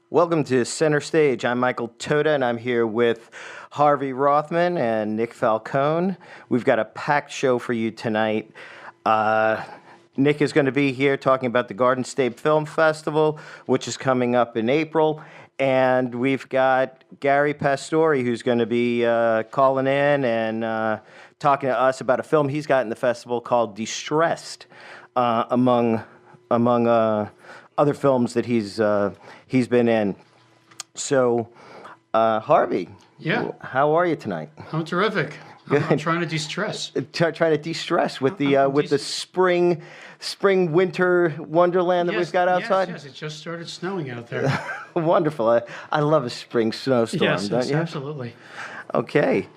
Welcome to Center Stage. I'm Michael Tota, and I'm here with Harvey Rothman and Nick Falcone. We've got a packed show for you tonight. Nick is going to be here talking about the Garden State Film Festival, which is coming up in April. And we've got Gary Pastore, who's going to be calling in and talking to us about a film he's got in the festival called Distressed, among other films that he's been in. So, Harvey, how are you tonight? I'm terrific. I'm trying to de-stress. Trying to de-stress with the spring winter wonderland that we've got outside. Yes, it just started snowing out there. Wonderful. I love a spring snowstorm. Don't you? Absolutely. Okay.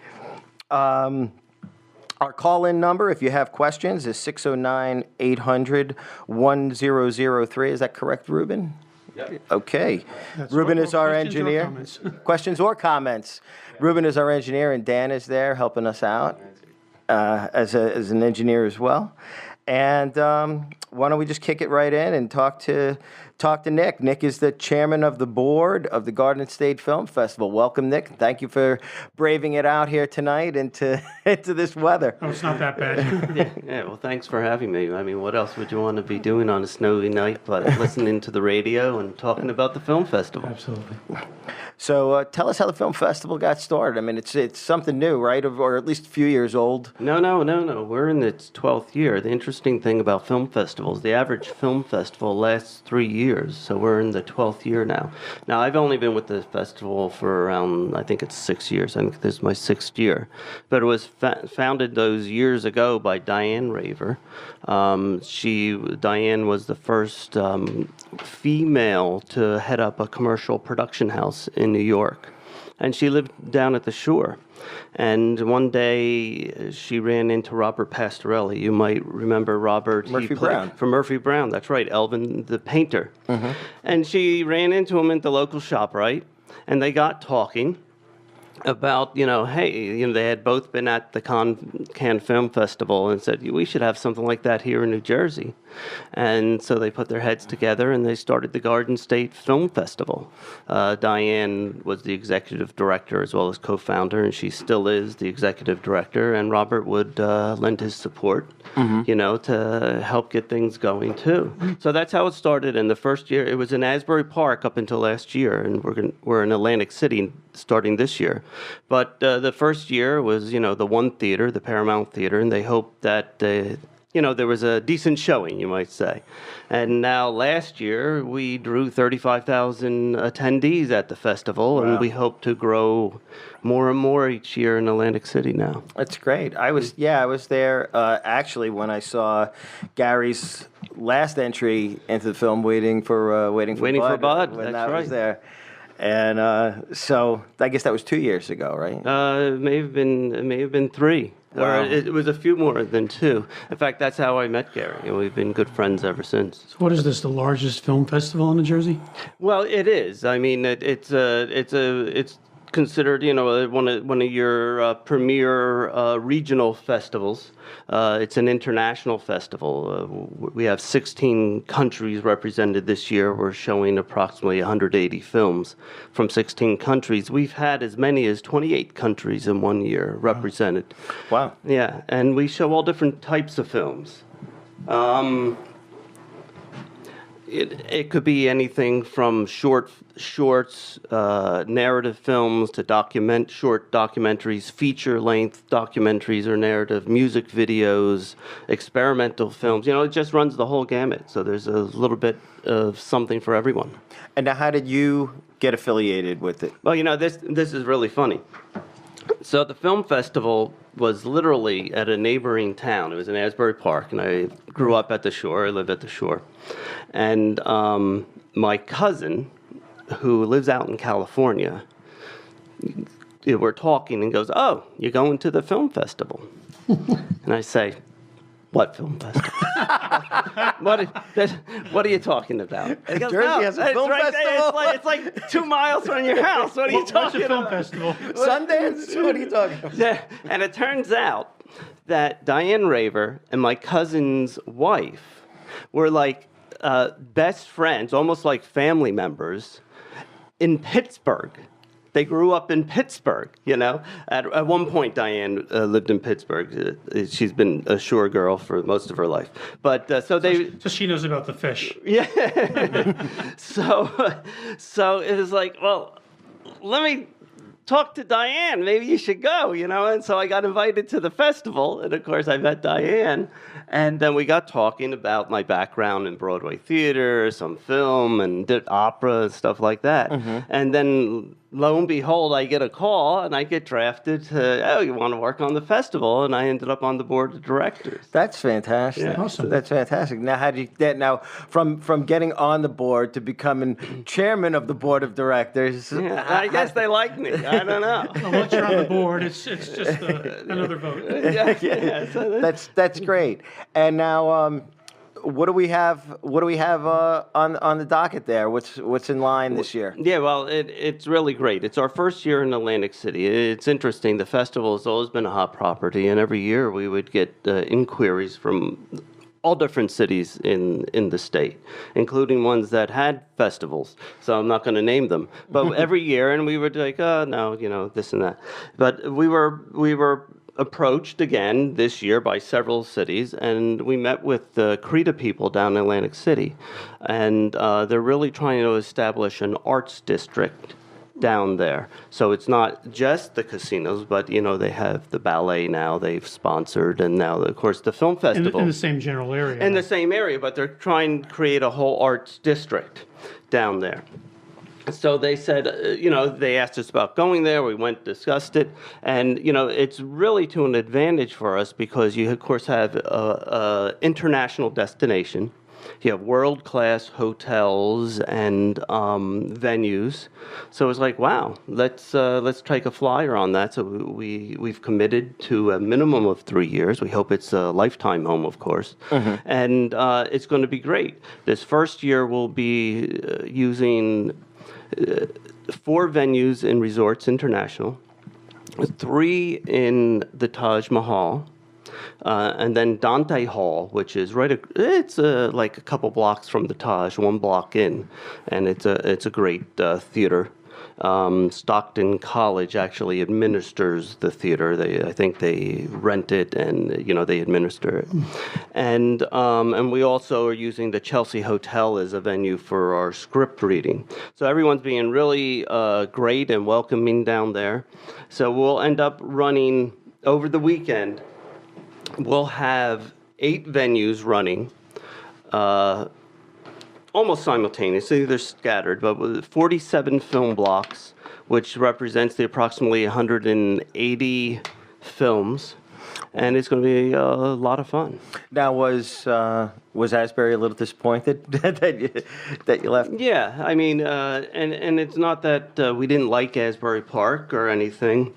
Our call-in number, if you have questions, is 609-800-1003. Is that correct, Ruben? Yep. Okay. That's Ruben is our questions or engineer. comments? Questions or comments? Yeah. Ruben is our engineer, and Dan is there helping us out as an engineer as well. And why don't we just kick it right in and talk to Nick. Nick is the chairman of the board of the Garden State Film Festival. Welcome, Nick. Thank you for braving it out here tonight into this weather. Oh, it's not that bad. Yeah, well, thanks for having me. I mean, what else would you want to be doing on a snowy night but listening to the radio and talking about the film festival? Absolutely. So tell us how the film festival got started. I mean, it's something new, right? Or at least a few years old. No. We're in its 12th year. The interesting thing about film festivals, the average film festival lasts 3 years, so we're in the 12th year now. Now, I've only been with the festival for around, I think it's 6 years. I think this is my 6th year. But it was founded those years ago by Diane Raver. Diane was the first female to head up a commercial production house in New York. And she lived down at the shore. And one day she ran into Robert Pastorelli. You might remember Robert. Murphy Brown. From Murphy Brown, that's right, Elvin the painter. Mm-hmm. And she ran into him at the local shop, right? And they got talking about, they had both been at the Cannes Film Festival and said, we should have something like that here in New Jersey. And so they put their heads together and they started the Garden State Film Festival. Diane was the executive director as well as co-founder, and she still is the executive director. And Robert would lend his support, to help get things going too. So that's how it started. And the first year, it was in Asbury Park up until last year, and we're in Atlantic City starting this year. But the first year was, the one theater, the Paramount Theater, and they hoped that there was a decent showing, you might say. And now last year, we drew 35,000 attendees at the festival, and we hope to grow more and more each year in Atlantic City now. That's great. I was there actually when I saw Gary's last entry into the film, Waiting for Bud. When That's that right. was there. And so I guess that was 2 years ago, right? It may have been 3. Wow. Or it was a few more than 2. In fact, that's how I met Gary, and we've been good friends ever since. So what is this, the largest film festival in New Jersey? Well, it is. I mean, it's considered, one of your premier regional festivals. It's an international festival. We have 16 countries represented this year. We're showing approximately 180 films from 16 countries. We've had as many as 28 countries in 1 year represented. Wow. Yeah, and we show all different types of films. It could be anything from shorts, narrative films to short documentaries, feature-length documentaries or narrative, music videos, experimental films. It just runs the whole gamut. So there's a little bit of something for everyone. And now, how did you get affiliated with it? Well, this is really funny. So the film festival was literally at a neighboring town. It was in Asbury Park, and I grew up at the shore. I live at the shore. And my cousin, who lives out in California, we're talking and goes, "Oh, you're going to the film festival?" And I say, "What film festival? What are you talking about?" And he goes, Jersey has a film festival? It's like 2 miles from your house. What are you talking What's a film about? festival? Sundance? What are you talking about? Yeah, and it turns out that Diane Raver and my cousin's wife were like best friends, almost like family members. in Pittsburgh. They grew up in Pittsburgh, you know. At one point, Diane lived in Pittsburgh. She's been a shore girl for most of her life. But so she knows about the fish. Yeah. So it was like, well, let me talk to Diane. Maybe you should go, you know. And so I got invited to the festival, and of course I met Diane. And then we got talking about my background in Broadway theater, some film, and did opera and stuff like that. And then, lo and behold, I get a call, and I get drafted to, you want to work on the festival? And I ended up on the board of directors. That's fantastic. Yeah. Awesome. That's fantastic. Now, how did you get from getting on the board to becoming chairman of the board of directors? Yeah, I guess they like me. I don't know. Well, once you're on the board, it's just another vote. Yeah. So That's great. And now, what do we have? What do we have on the docket there? What's in line this year? Yeah, well, it's really great. It's our first year in Atlantic City. It's interesting. The festival has always been a hot property, and every year we would get inquiries from all different cities in the state, including ones that had festivals. So I'm not going to name them, but every year, and we were like, oh no, you know, this and that. But we were approached again this year by several cities, and we met with the Creta people down in Atlantic City, and they're really trying to establish an arts district down there. So it's not just the casinos, but you know, they have the ballet now they've sponsored, and now of course the film festival In the same general area. in the same area, but they're trying to create a whole arts district down there. So they said, you know, they asked us about going there. We went, discussed it. And, you know, it's really to an advantage for us because you, of course, have an international destination. You have world-class hotels and venues. So it's like, wow, let's take a flyer on that. So we've committed to a minimum of 3 years. We hope it's a lifetime home, of course. And it's going to be great. This first year we'll be using 4 venues in Resorts International, 3 in the Taj Mahal, and then Dante Hall, which is it's like a couple blocks from the Taj, 1 block in, and it's a great theater. Stockton College actually administers the theater. I think they rent it, and you know, they administer it. And we also are using the Chelsea Hotel as a venue for our script reading. So everyone's being really great and welcoming down there. So we'll end up running over the weekend. We'll have 8 venues running. Almost simultaneously, they're scattered, but with 47 film blocks, which represents the approximately 180 films, and it's going to be a lot of fun. Now, was Asbury a little disappointed that you left? Yeah, I mean, and it's not that we didn't like Asbury Park or anything.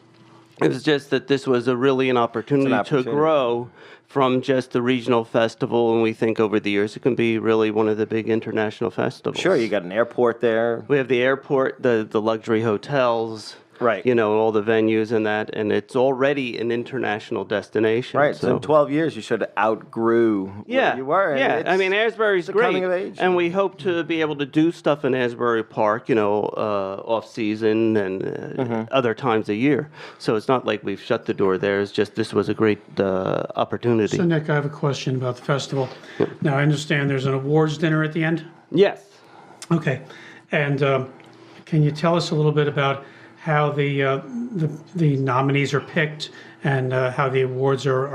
It was just that this was really an opportunity to grow from just the regional festival, and we think over the years it can be really one of the big international festivals. Sure, you got an airport there. We have the airport, the luxury hotels, right? You know, all the venues and that, and it's already an international destination. Right. So in 12 years, you should have outgrew where you were. Yeah, I mean, Asbury's great, coming of age. And we hope to be able to do stuff in Asbury Park, you know, off season and other times a year. So it's not like we've shut the door there. It's just this was a great opportunity. So Nick, I have a question about the festival. Now I understand there's an awards dinner at the end. Yes. Okay, and can you tell us a little bit about how the nominees are picked and how the awards are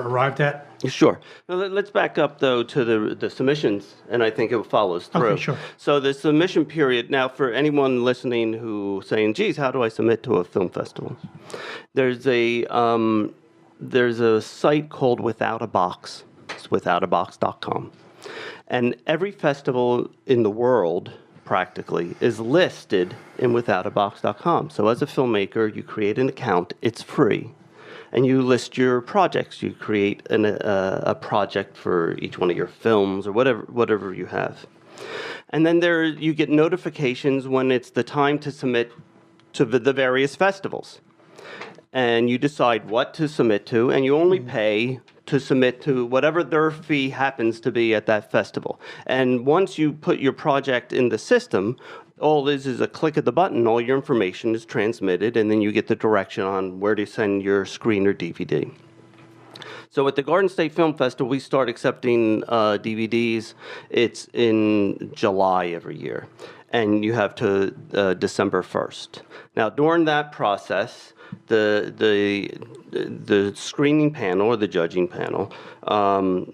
arrived at? Sure. Now, let's back up, though, to the submissions, and I think it follows through. Okay, sure. So the submission period, now for anyone listening who saying, geez, how do I submit to a film festival? There's a site called Without a Box. It's withoutabox.com. And every festival in the world practically is listed in withoutabox.com. So as a filmmaker, you create an account, it's free, and you list your projects. You create a project for each one of your films or whatever you have. And then you get notifications when it's the time to submit to the various festivals. And you decide what to submit to, and you only pay to submit to whatever their fee happens to be at that festival. And once you put your project in the system, All it is a click of the button. All your information is transmitted, and then you get the direction on where to send your screen or DVD. So at the Garden State Film Festival, we start accepting DVDs. It's in July every year, and you have to December 1st. Now, during that process, the screening panel or the judging panel,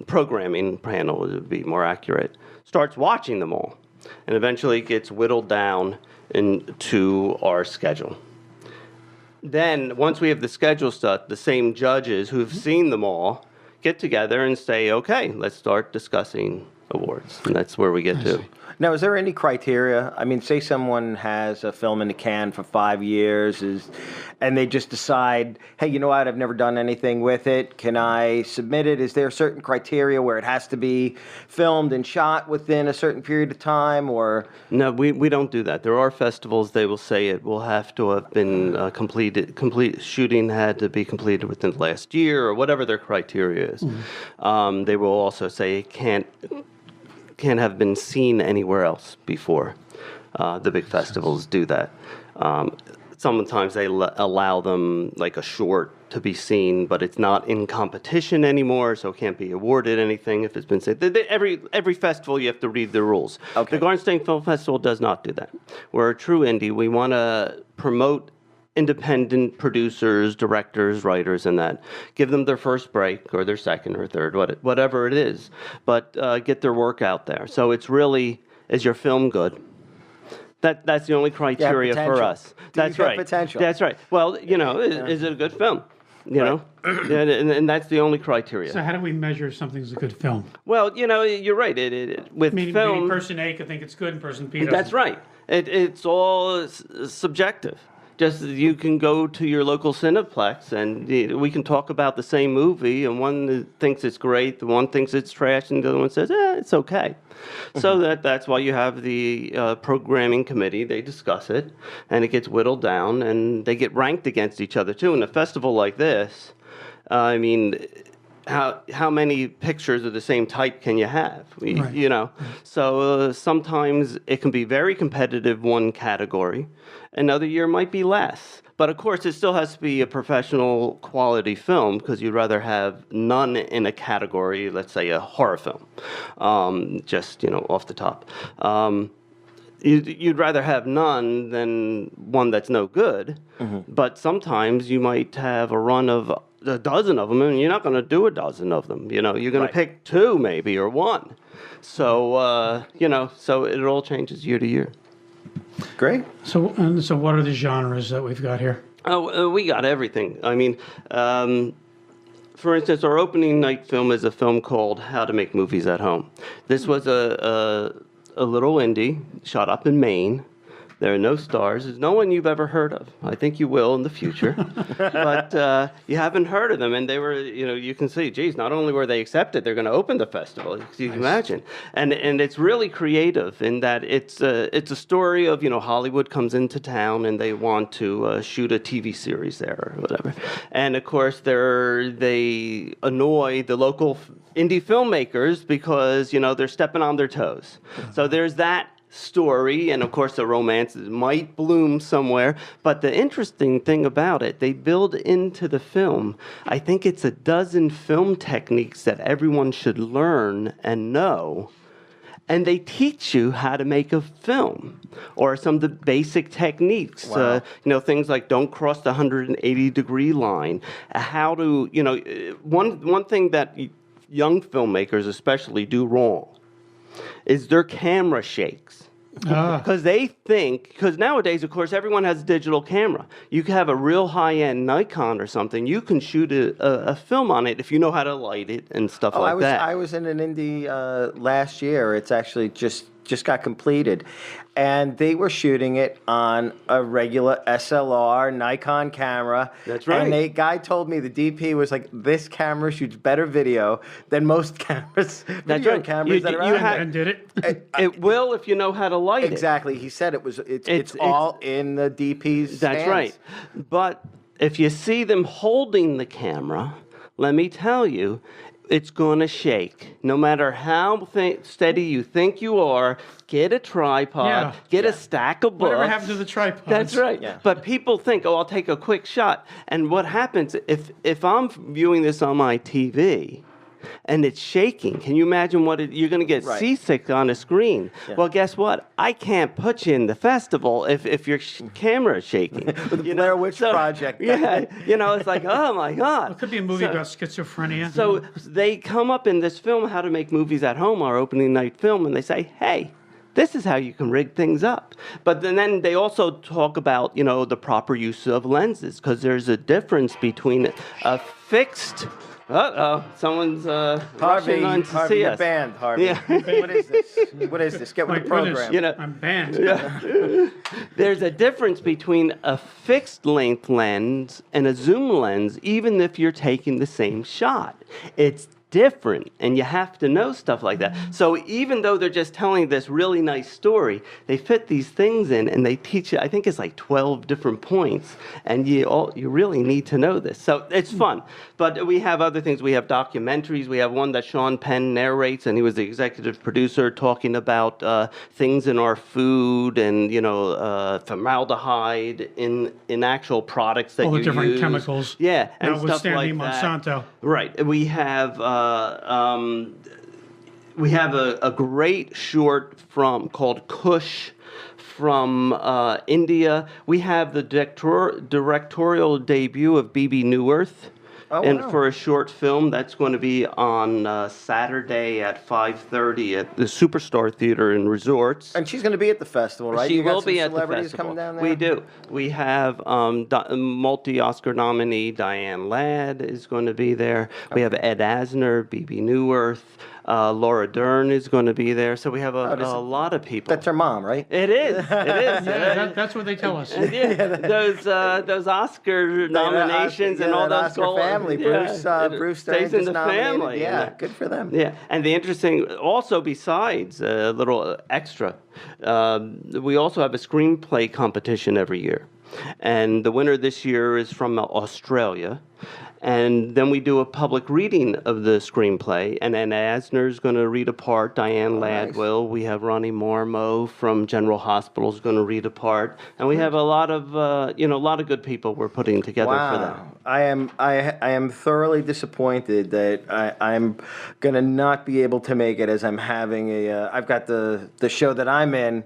programming panel would be more accurate, starts watching them all, and eventually it gets whittled down into our schedule. Then, once we have the schedule set, the same judges who've seen them all get together and say, okay, let's start discussing awards. And that's where we get to. Now, is there any criteria? I mean, say someone has a film in the can for 5 years, and they just decide, hey, you know what, I've never done anything with it. Can I submit it? Is there a certain criteria where it has to be filmed and shot within a certain period of time, or? No, we don't do that. There are festivals, they will say it will have to have been complete shooting had to be completed within the last year, or whatever their criteria is. Mm-hmm. They will also say it can't have been seen anywhere else before. The big festivals do that. Sometimes they allow them like a short to be seen, but it's not in competition anymore, so it can't be awarded anything if it's been seen. Every festival, you have to read the rules. Okay. The Garden State Film Festival does not do that. We're a true indie. We want to promote independent producers, directors, writers, and that. Give them their first break, or their second or third, whatever it is, but get their work out there. So it's really, is your film good? That's the only criteria for us. That's right. Potential. That's right. Well, is it a good film? And that's the only criteria. So how do we measure something's a good film? Well, you're right. With Meaning film, person A could think it's good and person B doesn't. that's right. It's all subjective. Just you can go to your local Cineplex and we can talk about the same movie, and one thinks it's great, the one thinks it's trash, and the other one says, it's okay. So that's why you have the programming committee. They discuss it, and it gets whittled down, and they get ranked against each other too. In a festival like this, I mean, how many pictures of the same type can you have? Right. So sometimes it can be very competitive, one category. Another year might be less. But of course, it still has to be a professional quality film, because you'd rather have none in a category, let's say a horror film, just off the top. You'd rather have none than one that's no good. Mm-hmm. But sometimes you might have a run of a dozen of them, and you're not going to do a dozen of them. You're going to pick two maybe, or one. So, so it all changes year to year. Great. So what are the genres that we've got here? Oh, we got everything. I mean, for instance, our opening night film is a film called How to Make Movies at Home. This was a little indie shot up in Maine. There are no stars. There's no one you've ever heard of. I think you will in the future. But you haven't heard of them. And they were, you can see, geez, not only were they accepted, they're going to open the festival. You can imagine. And it's really creative in that it's a story of, Hollywood comes into town and they want to shoot a TV series there or whatever. And, of course, they annoy the local indie filmmakers because, they're stepping on their toes. So there's that story, and of course the romance might bloom somewhere, but the interesting thing about it, they build into the film, I think it's a dozen film techniques that everyone should learn and know, and they teach you how to make a film, or some of the basic techniques. Wow. Things like don't cross the 180-degree line, how to, one thing that young filmmakers especially do wrong is their camera shakes. Because they think, because nowadays, of course, everyone has a digital camera. You can have a real high-end Nikon or something. You can shoot a film on it if you know how to light it and stuff like that. I was in an indie last year. It's actually just got completed. And they were shooting it on a regular SLR Nikon camera. That's right. And the guy told me, the DP was like, this camera shoots better video than most cameras, video cameras that are out there. And did it? It will if you know how to light it. Exactly. He said it's all in the DP's That's hands. right. But if you see them holding the camera, let me tell you, it's going to shake. No matter how steady you think you are, get a tripod, get a stack of books. Whatever happened to the tripod? That's right. Yeah. But people think, oh, I'll take a quick shot. And what happens if I'm viewing this on my TV and it's shaking? Can you imagine you're going to get seasick on a screen? Yeah. Well, guess what? I can't put you in the festival if your camera is shaking. The Blair Witch Project. Yeah, it's like, oh my God. It could be a movie about schizophrenia. So they come up in this film, How to Make Movies at Home, our opening night film, and they say, hey, this is how you can rig things up. But then they also talk about, the proper use of lenses, because there's a difference between a fixed... someone's rushing on to see you're us. banned, Harvey. Yeah. What is this? What is this? Get with the program. I'm banned. Yeah. There's a difference between a fixed length lens and a zoom lens, even if you're taking the same shot. It's different, and you have to know stuff like that. So even though they're just telling this really nice story, they fit these things in, and they teach you, I think it's like 12 different points, and you really need to know this. So it's fun. But we have other things. We have documentaries. We have one that Sean Penn narrates, and he was the executive producer, talking about things in our food and, formaldehyde in actual products that you use. All the different chemicals. Yeah, and stuff like Monsanto. that. Right. We have a great short called Kush from India. We have the directorial debut of B.B. Newirth. For a short film that's going to be on Saturday at 5:30 at the Superstar Theater and Resorts. And she's going to be at the festival, right? She you got will be at the celebrities festival. Coming down there? We do. We have multi-Oscar nominee Diane Ladd is going to be there. Okay. We have Ed Asner, B.B. Newirth. Laura Dern is going to be there. So we have a lot of people. That's her mom, right? It is. It is. That's what they tell us. Those Oscar nominations and all those Oscar family. Bruce stays in the family. Yeah, good for them. Yeah, and the interesting, also besides a little extra, we also have a screenplay competition every year. And the winner this year is from Australia. And then we do a public reading of the screenplay, and then Asner's going to read a part. Diane Ladd will. We have Ronnie Mormo from General Hospital is going to read a part, and we have a lot of good people we're putting together for that. I am thoroughly disappointed that I'm going to not be able to make it, as I'm having I've got the show that I'm in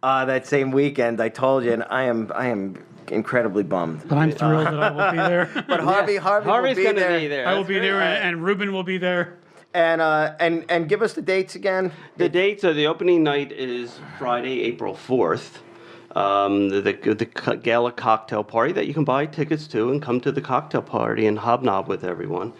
that same weekend. I told you, and I am incredibly bummed. But I'm thrilled that I will be there. But Harvey's going to be there. I will be there, and Ruben will be there. And give us the dates again. The dates are, the opening night is Friday, April 4th. The gala cocktail party that you can buy tickets to and come to the cocktail party and hobnob with everyone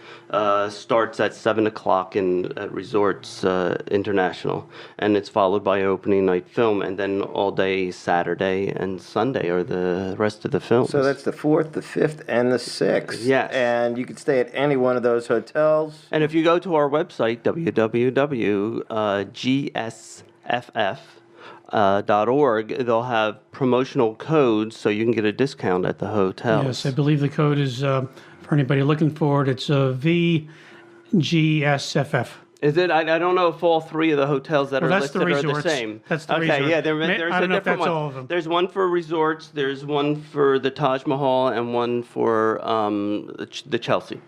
starts at 7 o'clock at Resorts International, and it's followed by opening night film, and then all day Saturday and Sunday are the rest of the films. So that's the 4th, the 5th, and the 6th. Yes. And you can stay at any one of those hotels. And if you go to our website, www.gsff.org, they'll have promotional codes so you can get a discount at the hotels. Yes, I believe the code is, for anybody looking for it, it's VGSFF. Is it? I don't know if all three of the hotels that are listed are the same. That's the resort. Okay, yeah, there's I don't a know if different that's one. all of them. There's one for resorts, there's one for the Taj Mahal, and one for the Chelsea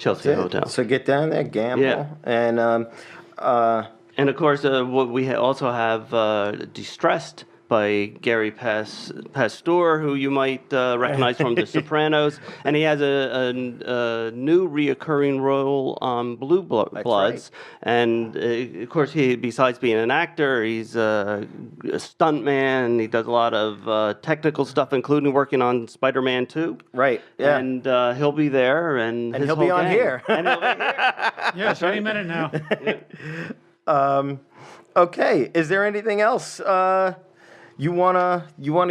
Hotel. So get down there, gamble, Yeah. And of course, what we also have Distressed by Gary Pastor, who you might recognize from The Sopranos, and he has a new reoccurring role on Blue Bloods. Right. And of course, he, besides being an actor, he's a stuntman. He does a lot of technical stuff, including working on Spider-Man 2. Right. Yeah. And he'll be there, and he'll be on here. And he'll be here. Yes, any minute now. Okay. Is there anything else you wanna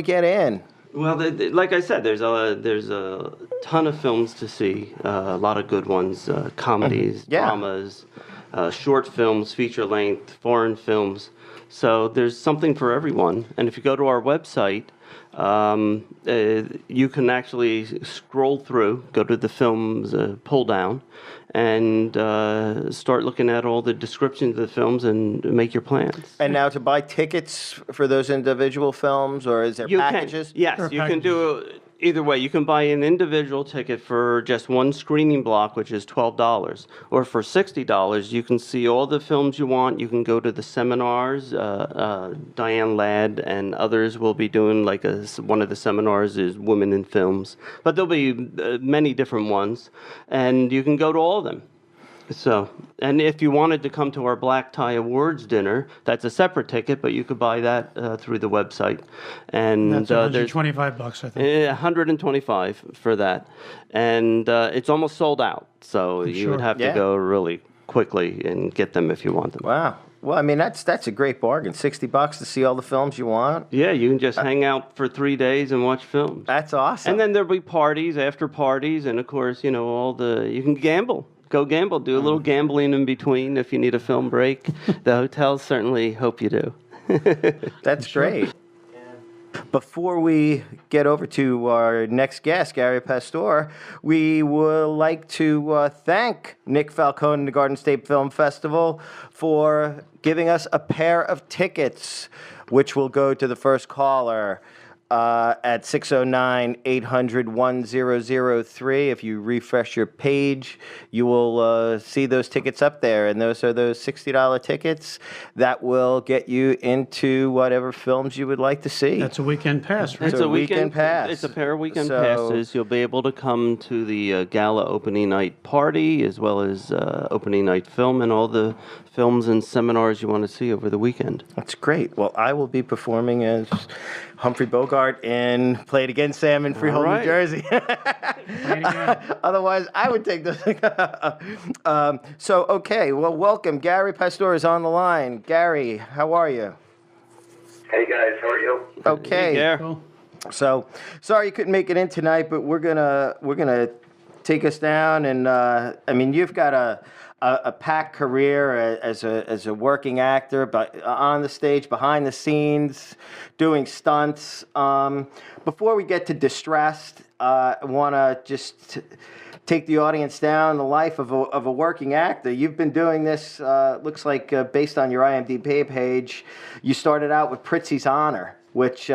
get in? Well, like I said, there's a ton of films to see. A lot of good ones, comedies, dramas, short films, feature length, foreign films. So there's something for everyone. And if you go to our website, you can actually scroll through, go to the films pull down, and start looking at all the descriptions of the films and make your plans. And now to buy tickets for those individual films, or is there packages? Yes, you can do either way. You can buy an individual ticket for just one screening block, which is $12, or for $60, you can see all the films you want. You can go to the seminars. Diane Ladd and others will be doing one of the seminars is Women in Films, but there'll be many different ones, and you can go to all of them. So, and if you wanted to come to our Black Tie Awards dinner, that's a separate ticket, but you could buy that through the website. And That's there's $125, I think. 125 for that, and it's almost sold out. So you would have to go really quickly and get them if you want them. Wow. Well, I mean, that's a great bargain. $60 to see all the films you want. Yeah, you can just hang out for 3 days and watch films. That's awesome. And then there'll be parties, after parties, and of course, you can gamble. Go gamble. Do a little gambling in between if you need a film break. The hotels certainly hope you do. That's great. Before we get over to our next guest, Gary Pastor, we would like to thank Nick Falcone and the Garden State Film Festival for giving us a pair of tickets, which will go to the first caller at 609-800-1003. If you refresh your page, you will see those tickets up there, and those are those $60 tickets that will get you into whatever films you would like to see. That's a weekend pass, right? It's a weekend pass. It's a pair of weekend passes. You'll be able to come to the gala opening night party, as well as opening night film, and all the films and seminars you want to see over the weekend. That's great. Well, I will be performing as Humphrey Bogart in Play It Again, Sam in Freehold, New Jersey. Otherwise, I would take this. Okay. Well, welcome. Gary Pastor is on the line. Gary, how are you? Hey, guys. How are you? Okay. Yeah. Cool. So, sorry you couldn't make it in tonight, but we're gonna take us down. And I mean, you've got a packed career as a working actor, but on the stage, behind the scenes, doing stunts. Before we get to Distressed, I want to just take the audience down the life of a working actor. You've been doing this, looks like, based on your IMDb page. You started out with Prizzi's Honor, which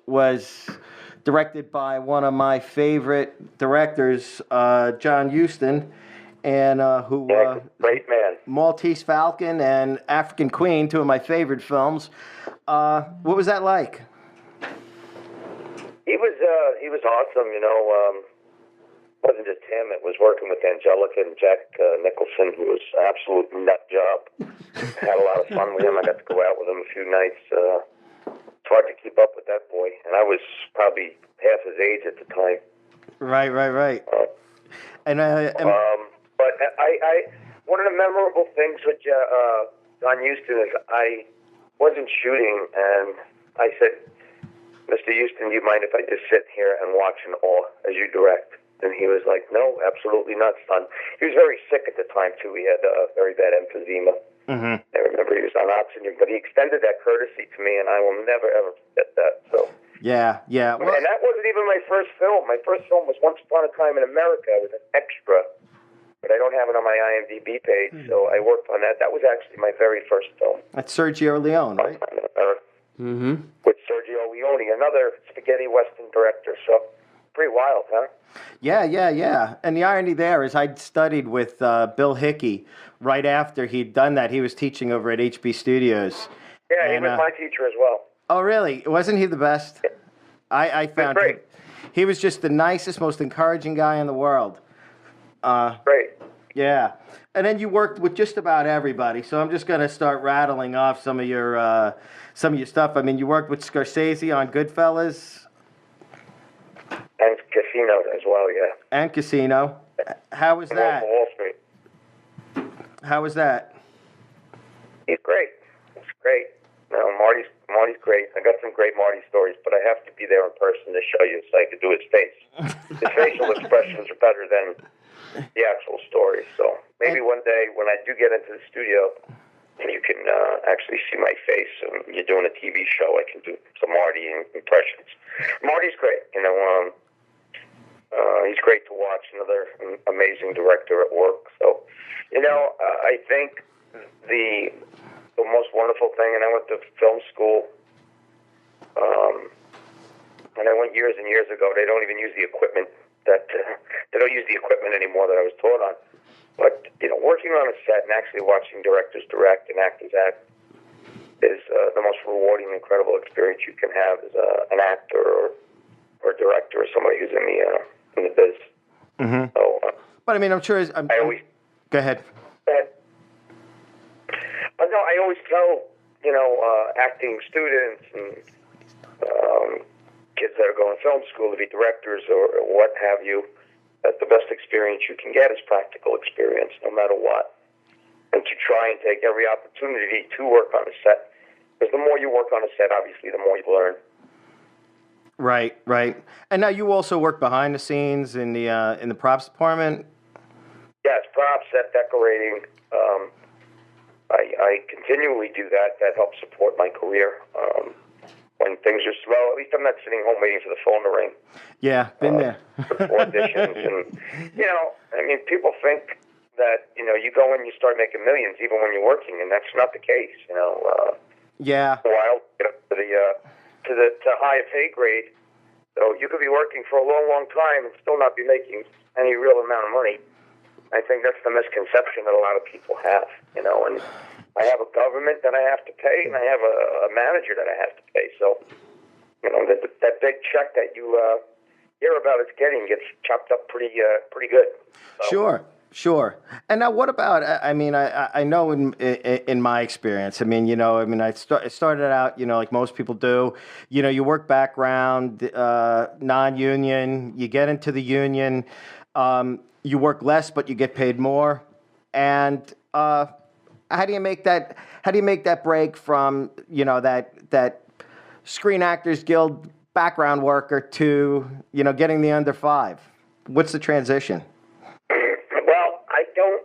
was directed by one of my favorite directors, John Huston. And great man. Maltese Falcon and African Queen, two of my favorite films. What was that like? He was awesome. It wasn't just him. It was working with Angelica and Jack Nicholson, who was an absolute nut job. Had a lot of fun with him. I got to go out with him a few nights. It's hard to keep up with that boy, and I was probably half his age at the time. Right. But I one of the memorable things with John Huston is I wasn't shooting, and I said, "Mr. Huston, do you mind if I just sit here and watch in awe as you direct?" And he was like, "No, absolutely not, son." He was very sick at the time too. He had very bad emphysema. Mm-hmm. I remember he was on oxygen, but he extended that courtesy to me, and I will never ever forget that. So. Yeah. Well, And that wasn't even my first film. My first film was Once Upon a Time in America. I was an extra, but I don't have it on my IMDb page, so I worked on that. That was actually my very first film. that's Sergio Leone, right? Mm-hmm. With Sergio Leone, another spaghetti western director. So pretty wild, huh? Yeah. And the irony there is I'd studied with Bill Hickey right after he'd done that. He was teaching over at HB Studios. Yeah, he was my teacher as well. Oh, really? Wasn't he the best? I found great. He was just the nicest, most encouraging guy in the world. Great. Yeah. And then you worked with just about everybody. So I'm just going to start rattling off some of your stuff. I mean, you worked with Scorsese on Goodfellas. And Casino as well, yeah. And Casino. How was that? Wall Street. How was that? He's great. It's great. No, Marty's great. I got some great Marty stories, but I have to be there in person to show you so I could do his face. His facial expressions are better than the actual story. So maybe one day when I do get into the studio, you can actually see my face, and you're doing a TV show. I can do some Marty impressions. Marty's great. He's great to watch. Another amazing director at work. So, I think the most wonderful thing, and I went to film school, and I went years and years ago. They don't even use the equipment they don't use the equipment anymore that I was taught on. But, working on a set and actually watching directors direct and actors act is the most rewarding, incredible experience you can have as an actor or director or somebody who's in the biz. Mm-hmm. So, but I mean, I'm sure. I always go ahead. But no, I always tell acting students and kids that are going to film school to be directors or what have you, that the best experience you can get is practical experience, no matter what. And to try and take every opportunity to work on a set, because the more you work on a set, obviously, the more you learn. Right. And now you also work behind the scenes in the props department. Yes, props, set decorating. I continually do that. That helps support my career. When things are slow, at least I'm not sitting home waiting for the phone to ring. Yeah, been there. For auditions, and people think that you go in, you start making millions even when you're working, and that's not the case. Yeah. While to the high pay grade, so you could be working for a long, long time and still not be making any real amount of money. I think that's the misconception that a lot of people have. And I have a government that I have to pay, and I have a manager that I have to pay. So, that big check that you hear about us getting gets chopped up pretty good. So. Sure. And now, what about? I mean, I know in my experience. I started out, like most people do. You work background, non-union. You get into the union. You work less, but you get paid more. And how do you make that? How do you make that break from that Screen Actors Guild background worker to getting the under five? What's the transition? Well, I don't.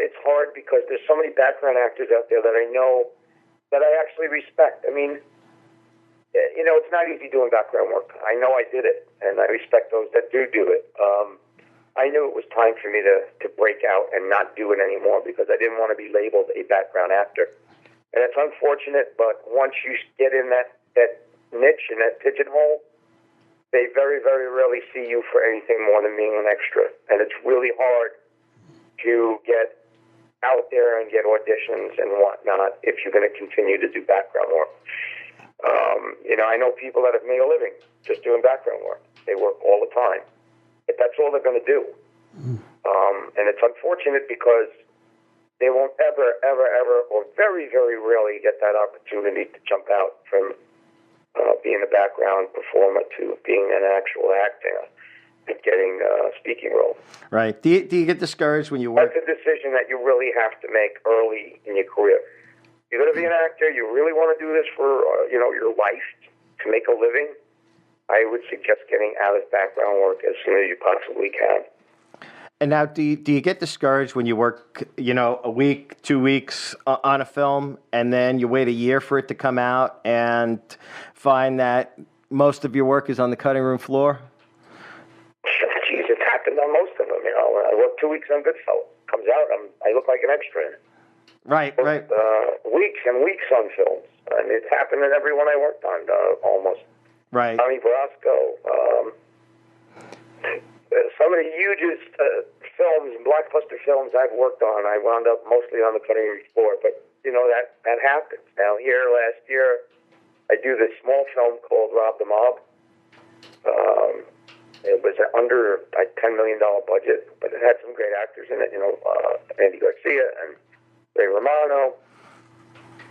It's hard because there's so many background actors out there that I know that I actually respect. I mean, it's not easy doing background work. I know I did it, and I respect those that do it. I knew it was time for me to break out and not do it anymore because I didn't want to be labeled a background actor. And it's unfortunate, but once you get in that niche and that pigeonhole, they very, very rarely see you for anything more than being an extra. And it's really hard to get out there and get auditions and whatnot if you're going to continue to do background work. I know people that have made a living just doing background work. They work all the time. But that's all they're going to do. And it's unfortunate because they won't ever, or very, very rarely get that opportunity to jump out from being a background performer to being an actual actor and getting a speaking role. Right. Do you get discouraged when you work? That's a decision that you really have to make early in your career. You're going to be an actor. You really want to do this for your life to make a living. I would suggest getting out of background work as soon as you possibly can. And now, do you get discouraged when you work, a week, 2 weeks on a film, and then you wait a year for it to come out and find that most of your work is on the cutting room floor? Jeez, it's happened on most of them. I work 2 weeks on Goodfellas. Comes out, I look like an extra in it. Right. Weeks and weeks on films. And it's happened in every one I worked on, almost. Right. Tommy Brasco. Some of the hugest films, blockbuster films I've worked on, I wound up mostly on the cutting room floor. But, that happens. Now, here last year, I do this small film called Rob the Mob. It was under a $10 million budget, but it had some great actors in it, Andy Garcia and Ray Romano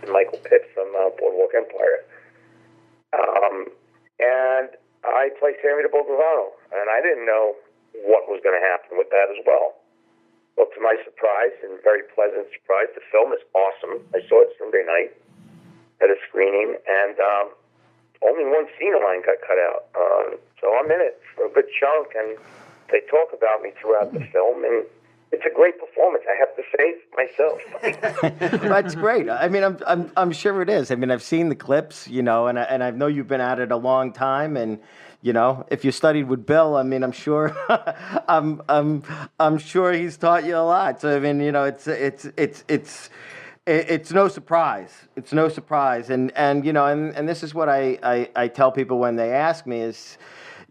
and Michael Pitt from Boardwalk Empire. And I played Sammy the Bull Gravano, and I didn't know what was going to happen with that as well. Well, to my surprise, and very pleasant surprise, the film is awesome. I saw it Sunday night at a screening, and only one scene of mine got cut out. So I'm in it for a good chunk, and they talk about me throughout the film, and it's a great performance. I have to say myself. That's great. I mean, I'm sure it is. I mean, I've seen the clips, and I know you've been at it a long time, and if you studied with Bill, I mean, I'm sure, I'm sure he's taught you a lot. So I mean, it's no surprise. It's no surprise, and this is what I tell people when they ask me is.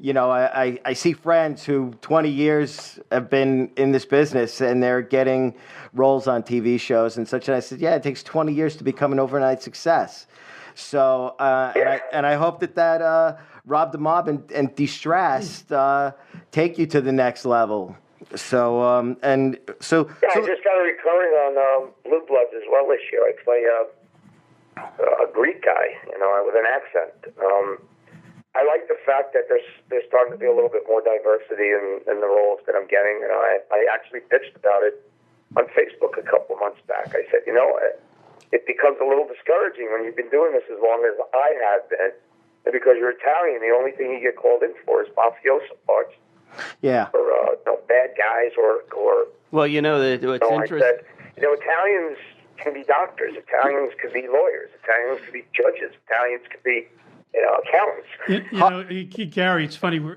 I see friends who 20 years have been in this business and they're getting roles on TV shows and such. And I said, yeah, it takes 20 years to become an overnight success. So, and I hope that Rob the Mob and De-Stressed take you to the next level. So, I just got a recurring on Blue Bloods as well this year. I play a Greek guy, with an accent. I like the fact that there's starting to be a little bit more diversity in the roles that I'm getting. I actually pitched about it on Facebook a couple of months back. I said, it becomes a little discouraging when you've been doing this as long as I have been. And because you're Italian, the only thing you get called in for is mafioso parts. Yeah. Or bad guys or. Well, what's interesting. I said, Italians can be doctors. Italians can be lawyers. Italians can be judges. Italians can be accountants. Gary, it's funny. I have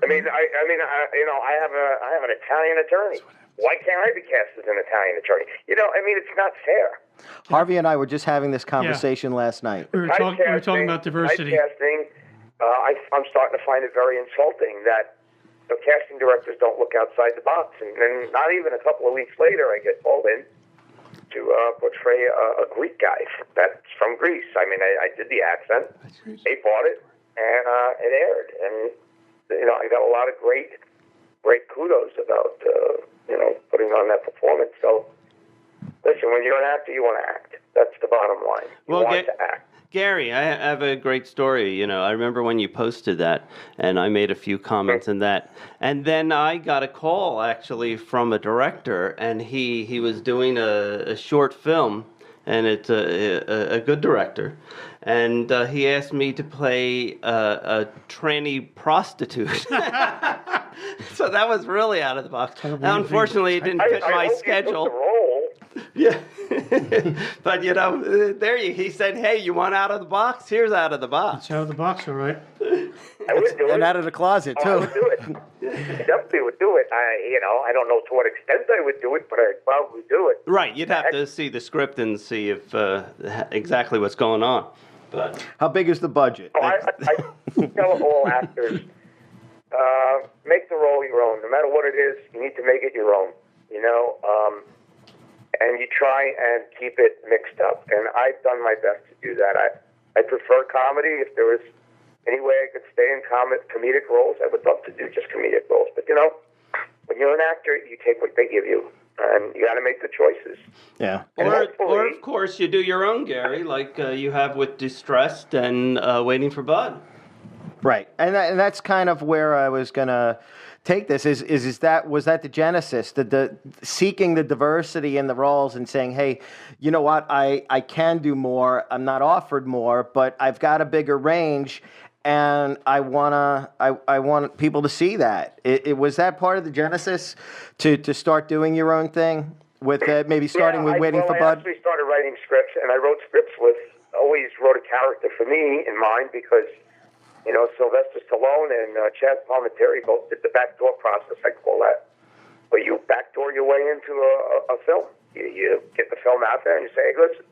an Italian attorney. Why can't I be cast as an Italian attorney? It's not fair. Harvey and I were just having this conversation last night. We were talking about diversity. Typecasting, I'm starting to find it very insulting that the casting directors don't look outside the box. And then not even a couple of weeks later, I get called in to portray a Greek guy that's from Greece. I mean, I did the accent. They bought it, and it aired. And, I got a lot of great kudos about, putting on that performance. So, listen, when you're an actor, you want to act. That's the bottom line. You want to act. Gary, I have a great story. I remember when you posted that, and I made a few comments in that. And then I got a call, actually, from a director, and he was doing a short film, and it's a good director. And he asked me to play a tranny prostitute. So that was really out of the box. Now, unfortunately, it didn't fit my schedule. Yeah. But, he said, hey, you want out of the box? Here's out of the box. It's out of the box, all right. I would do it. And out of the closet, too. I would do it. I definitely would do it. I don't know to what extent I would do it, but I'd probably do it. Right. You'd have to see the script and see if exactly what's going on. But how big is the budget? I tell all actors, make the role your own. No matter what it is, you need to make it your own. And you try and keep it mixed up. And I've done my best to do that. I prefer comedy. If there was any way I could stay in comedic roles, I would love to do just comedic roles. But, when you're an actor, you take what they give you. And you got to make the choices. Yeah. Or, of course, you do your own, Gary, like you have with Distressed and Waiting for Bud. Right. And that's kind of where I was going to take this. Was that the genesis, the seeking the diversity in the roles and saying, hey, you know what, I can do more. I'm not offered more, but I've got a bigger range. And I want people to see that. It was that part of the genesis to start doing your own thing with maybe starting with Waiting for Bud. I actually started writing scripts, and I wrote scripts always wrote a character for me in mind because Sylvester Stallone and Chaz Palminteri both did the backdoor process. I call that, where you backdoor your way into a film. You get the film out there and you say, hey, listen,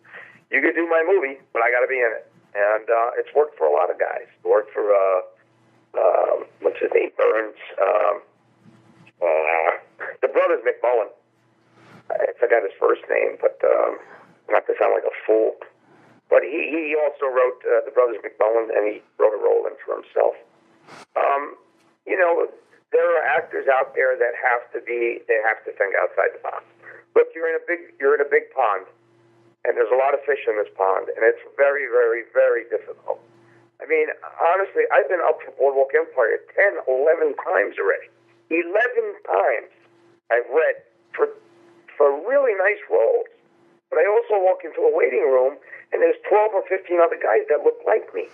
you can do my movie, but I got to be in it. And it's worked for a lot of guys. It worked for, what's his name, Burns, the brothers McMullen. I forgot his first name, but not to sound like a fool. But he also wrote the brothers McMullen, and he wrote a role in for himself. There are actors out there that have to think outside the box. Look, you're in a big pond. And there's a lot of fish in this pond, and it's very, very, very difficult. I mean, honestly, I've been up for Boardwalk Empire 10, 11 times already. 11 times I've read for really nice roles. But I also walk into a waiting room, and there's 12 or 15 other guys that look like me.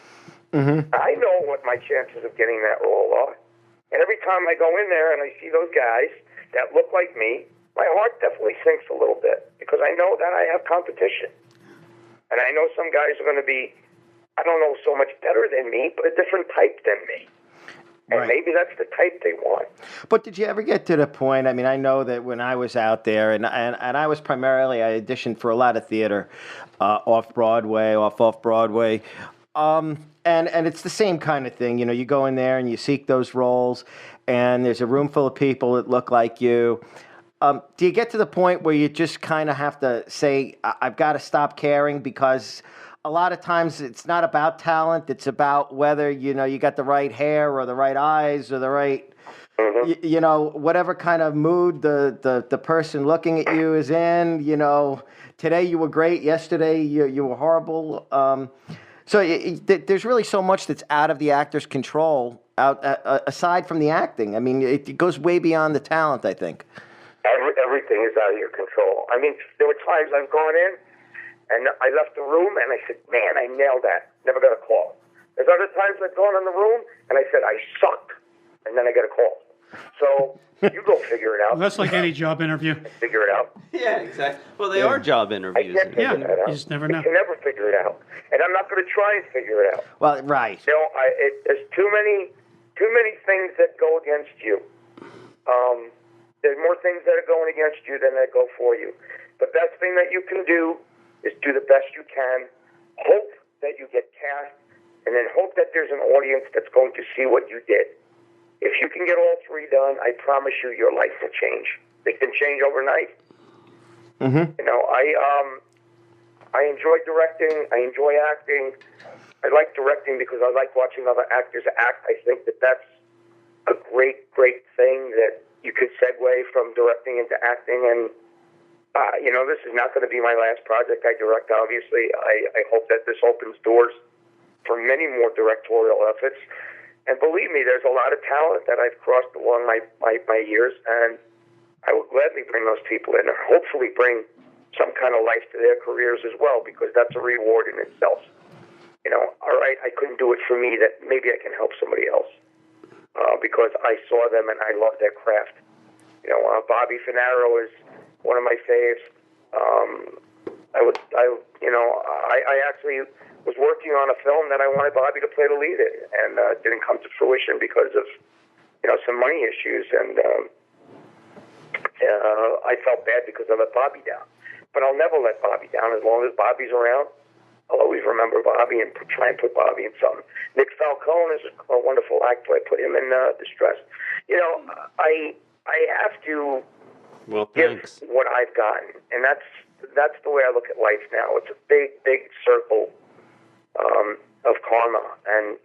Mm-hmm. I know what my chances of getting that role are. And every time I go in there and I see those guys that look like me, my heart definitely sinks a little bit because I know that I have competition. And I know some guys are going to be, I don't know, so much better than me, but a different type than me. And Right. maybe that's the type they want. But did you ever get to the point? I mean, I know that when I was out there, and I was primarily, I auditioned for a lot of theater, off Broadway, off Broadway, and it's the same kind of thing. You know, you go in there and you seek those roles, and there's a room full of people that look like you. Do you get to the point where you just kind of have to say, I've got to stop caring because a lot of times it's not about talent. It's about whether, you know, you got the right hair or the right eyes or the right, you know, whatever kind of mood the person looking at you is in. You know, today you were great. Yesterday you were horrible. So there's really so much that's out of the actor's control, aside from the acting. I mean, it goes way beyond the talent, I think. Everything is out of your control. I mean, there were times I've gone in and I left the room and I said, man, I nailed that. Never got a call. There's other times I've gone in the room and I said, I sucked. And then I get a call. So you go figure it out. Well, that's like any job interview. Figure it out. Yeah, exactly. Well, they are job I interviews. can't figure that out. You just never know. I can never figure it out. And I'm not going to try and figure it out. Well, right. You know, there's too many things that go against you. There's more things that are going against you than that go for you. The best thing that you can do is do the best you can, hope that you get cast, and then hope that there's an audience that's going to see what you did. If you can get all three done, I promise you your life will change. It can change overnight. Mm-hmm. You know, I enjoy directing. I enjoy acting. I like directing because I like watching other actors act. I think that that's a great, great thing that you could segue from directing into acting. And, you know, this is not going to be my last project I direct, obviously. I hope that this opens doors for many more directorial efforts. And believe me, there's a lot of talent that I've crossed along my years, and I would gladly bring those people in and hopefully bring some kind of life to their careers as well, because that's a reward in itself. You know, all right, I couldn't do it for me, that maybe I can help somebody else. Because I saw them and I love their craft. You know, Bobby Finaro is one of my faves. I actually was working on a film that I wanted Bobby to play the lead in, and it didn't come to fruition because of, you know, some money issues, and I felt bad because I let Bobby down. But I'll never let Bobby down as long as Bobby's around. I'll always remember Bobby and try and put Bobby in something. Nick Falcone is a wonderful actor. I put him in Distress. You know, I have to give what I've gotten, and that's the way I look at life now. It's a big, big circle of karma, and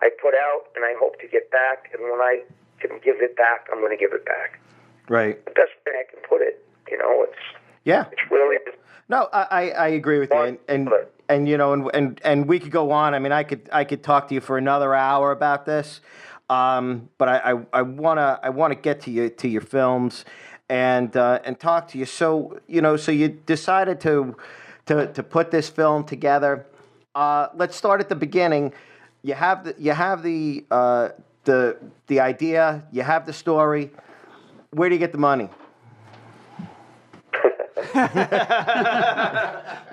I put out, and I hope to get back. And when I can give it back, I'm going to give it back. Right. The best way I can put it. You know, it's really. No, I agree with you, and you know, and we could go on. I mean, I could talk to you for another hour about this, but I wanna get to your films, and talk to you. So you know, so you decided to put this film together. Let's start at the beginning. You have the idea. You have the story. Where do you get the money?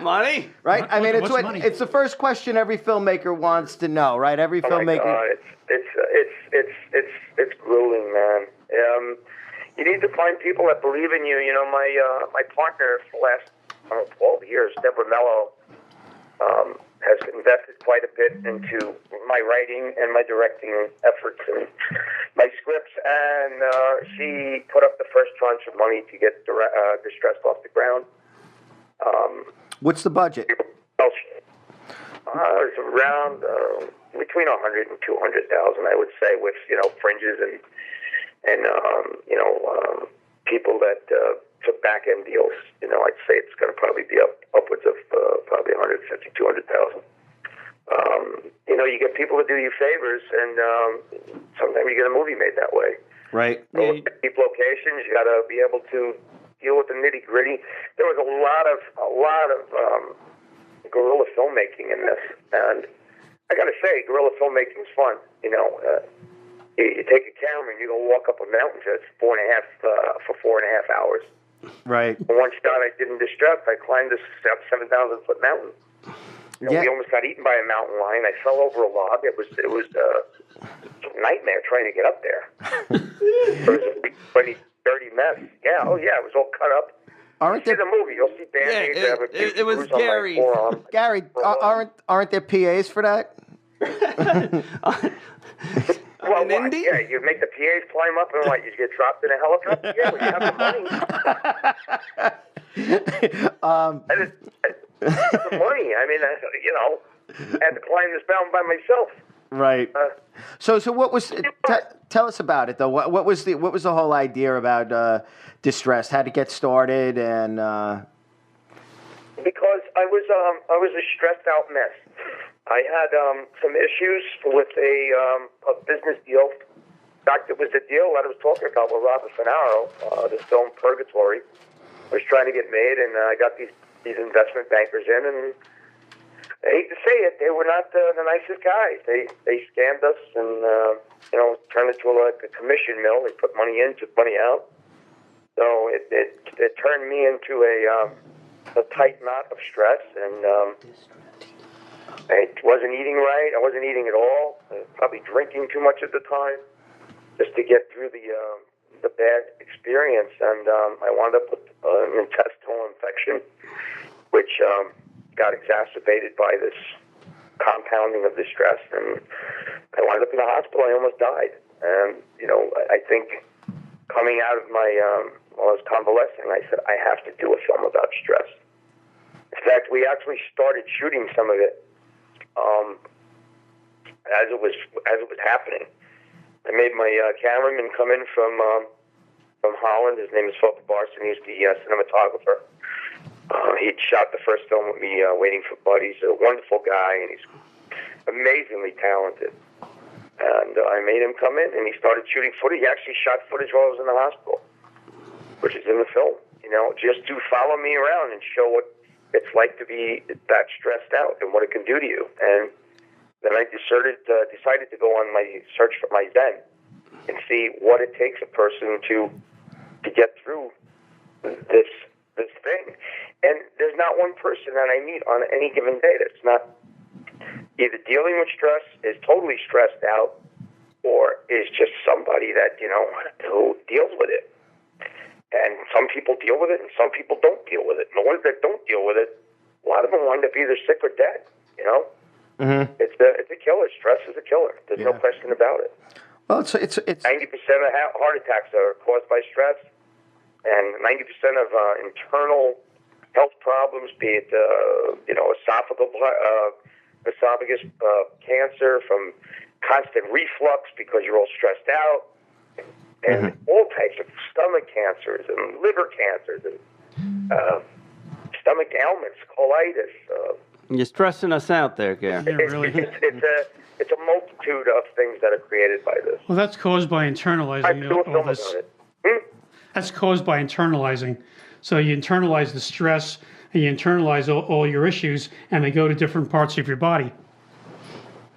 Money? Right? I mean, money? it's the first question every filmmaker wants to know, right? Every filmmaker. My God, it's grueling, man. You need to find people that believe in you. You know, my partner for the last 12 years, Deborah Mello, has invested quite a bit into my writing and my directing efforts and my scripts, and she put up the first tranche of money to get Distressed off the ground. What's the budget? It's around between 100 and 200,000, I would say, with, you know, fringes and people that took back end deals. You know, I'd say it's going to probably be upwards of probably 150, 200,000. You know, you get people to do you favors, and sometimes you get a movie made that way. Right. So cheap locations, you got to be able to deal with the nitty gritty. There was a lot of guerrilla filmmaking in this, and I got to say, guerrilla filmmaking is fun. You know, you take a camera and you go walk up a mountain for 4.5 hours. Right. And one shot I did in distress, I climbed this 7,000-foot mountain. We almost got eaten by a mountain lion. I fell over a log. It was a nightmare trying to get up there. It was a big, funny, dirty mess. Yeah, it was all cut up. Aren't See there, the movie? You'll see Band-Aids. I have a big it was bruise on my Gary. forearm. Gary, aren't there PAs for that? Well, In Indy? yeah, you make the PAs climb up and what? You get dropped in a helicopter? Yeah, when you have the money. The money. I mean, I had to climb this mountain by myself. Right. So what was? Tell us about it though. What was the whole idea about distress? How to get started and. Because I was a stressed out mess. I had some issues with a business deal. In fact, it was the deal that I was talking about with Robert Finaro, the film Purgatory. Was trying to get made, and I got these investment bankers in, and I hate to say it, they were not the nicest guys. They scammed us and turned it to like a commission mill. They put money in, took money out. So it turned me into a tight knot of stress, and I wasn't eating right. I wasn't eating at all. I was probably drinking too much at the time just to get through the bad experience, and I wound up with an intestinal infection, which got exacerbated by this compounding of the stress, and I wound up in the hospital. I almost died, and I think coming out of my while I was convalescing, I said I have to do a film about stress. In fact, we actually started shooting some of it as it was happening. I made my cameraman come in from Holland. His name is Tota. He's the cinematographer. He'd shot the first film with me, Waiting for Bud. He's a wonderful guy, and he's amazingly talented. And I made him come in, and he started shooting footage. He actually shot footage while I was in the hospital, which is in the film. Just to follow me around and show what it's like to be that stressed out and what it can do to you. And then I decided to go on my search for my Zen and see what it takes a person to get through this thing. And there's not one person that I meet on any given day that's not either dealing with stress, is totally stressed out, or is just somebody that who deals with it. And some people deal with it, and some people don't deal with it. And the ones that don't deal with it, a lot of them wind up either sick or dead. Mm-hmm. It's a killer. Stress is a killer. There's no question about it. Well, it's 90% of heart attacks are caused by stress, and 90% of internal health problems, be it esophagus cancer from constant reflux because you're all stressed out, and all types of stomach cancers and liver cancers and stomach ailments, colitis. You're stressing us out there, Gary. Yeah, really. It's a multitude of things that are created by this. Well, that's caused by I internalizing do a all film this. about it. That's caused by internalizing. So you internalize the stress, and you internalize all your issues, and they go to different parts of your body.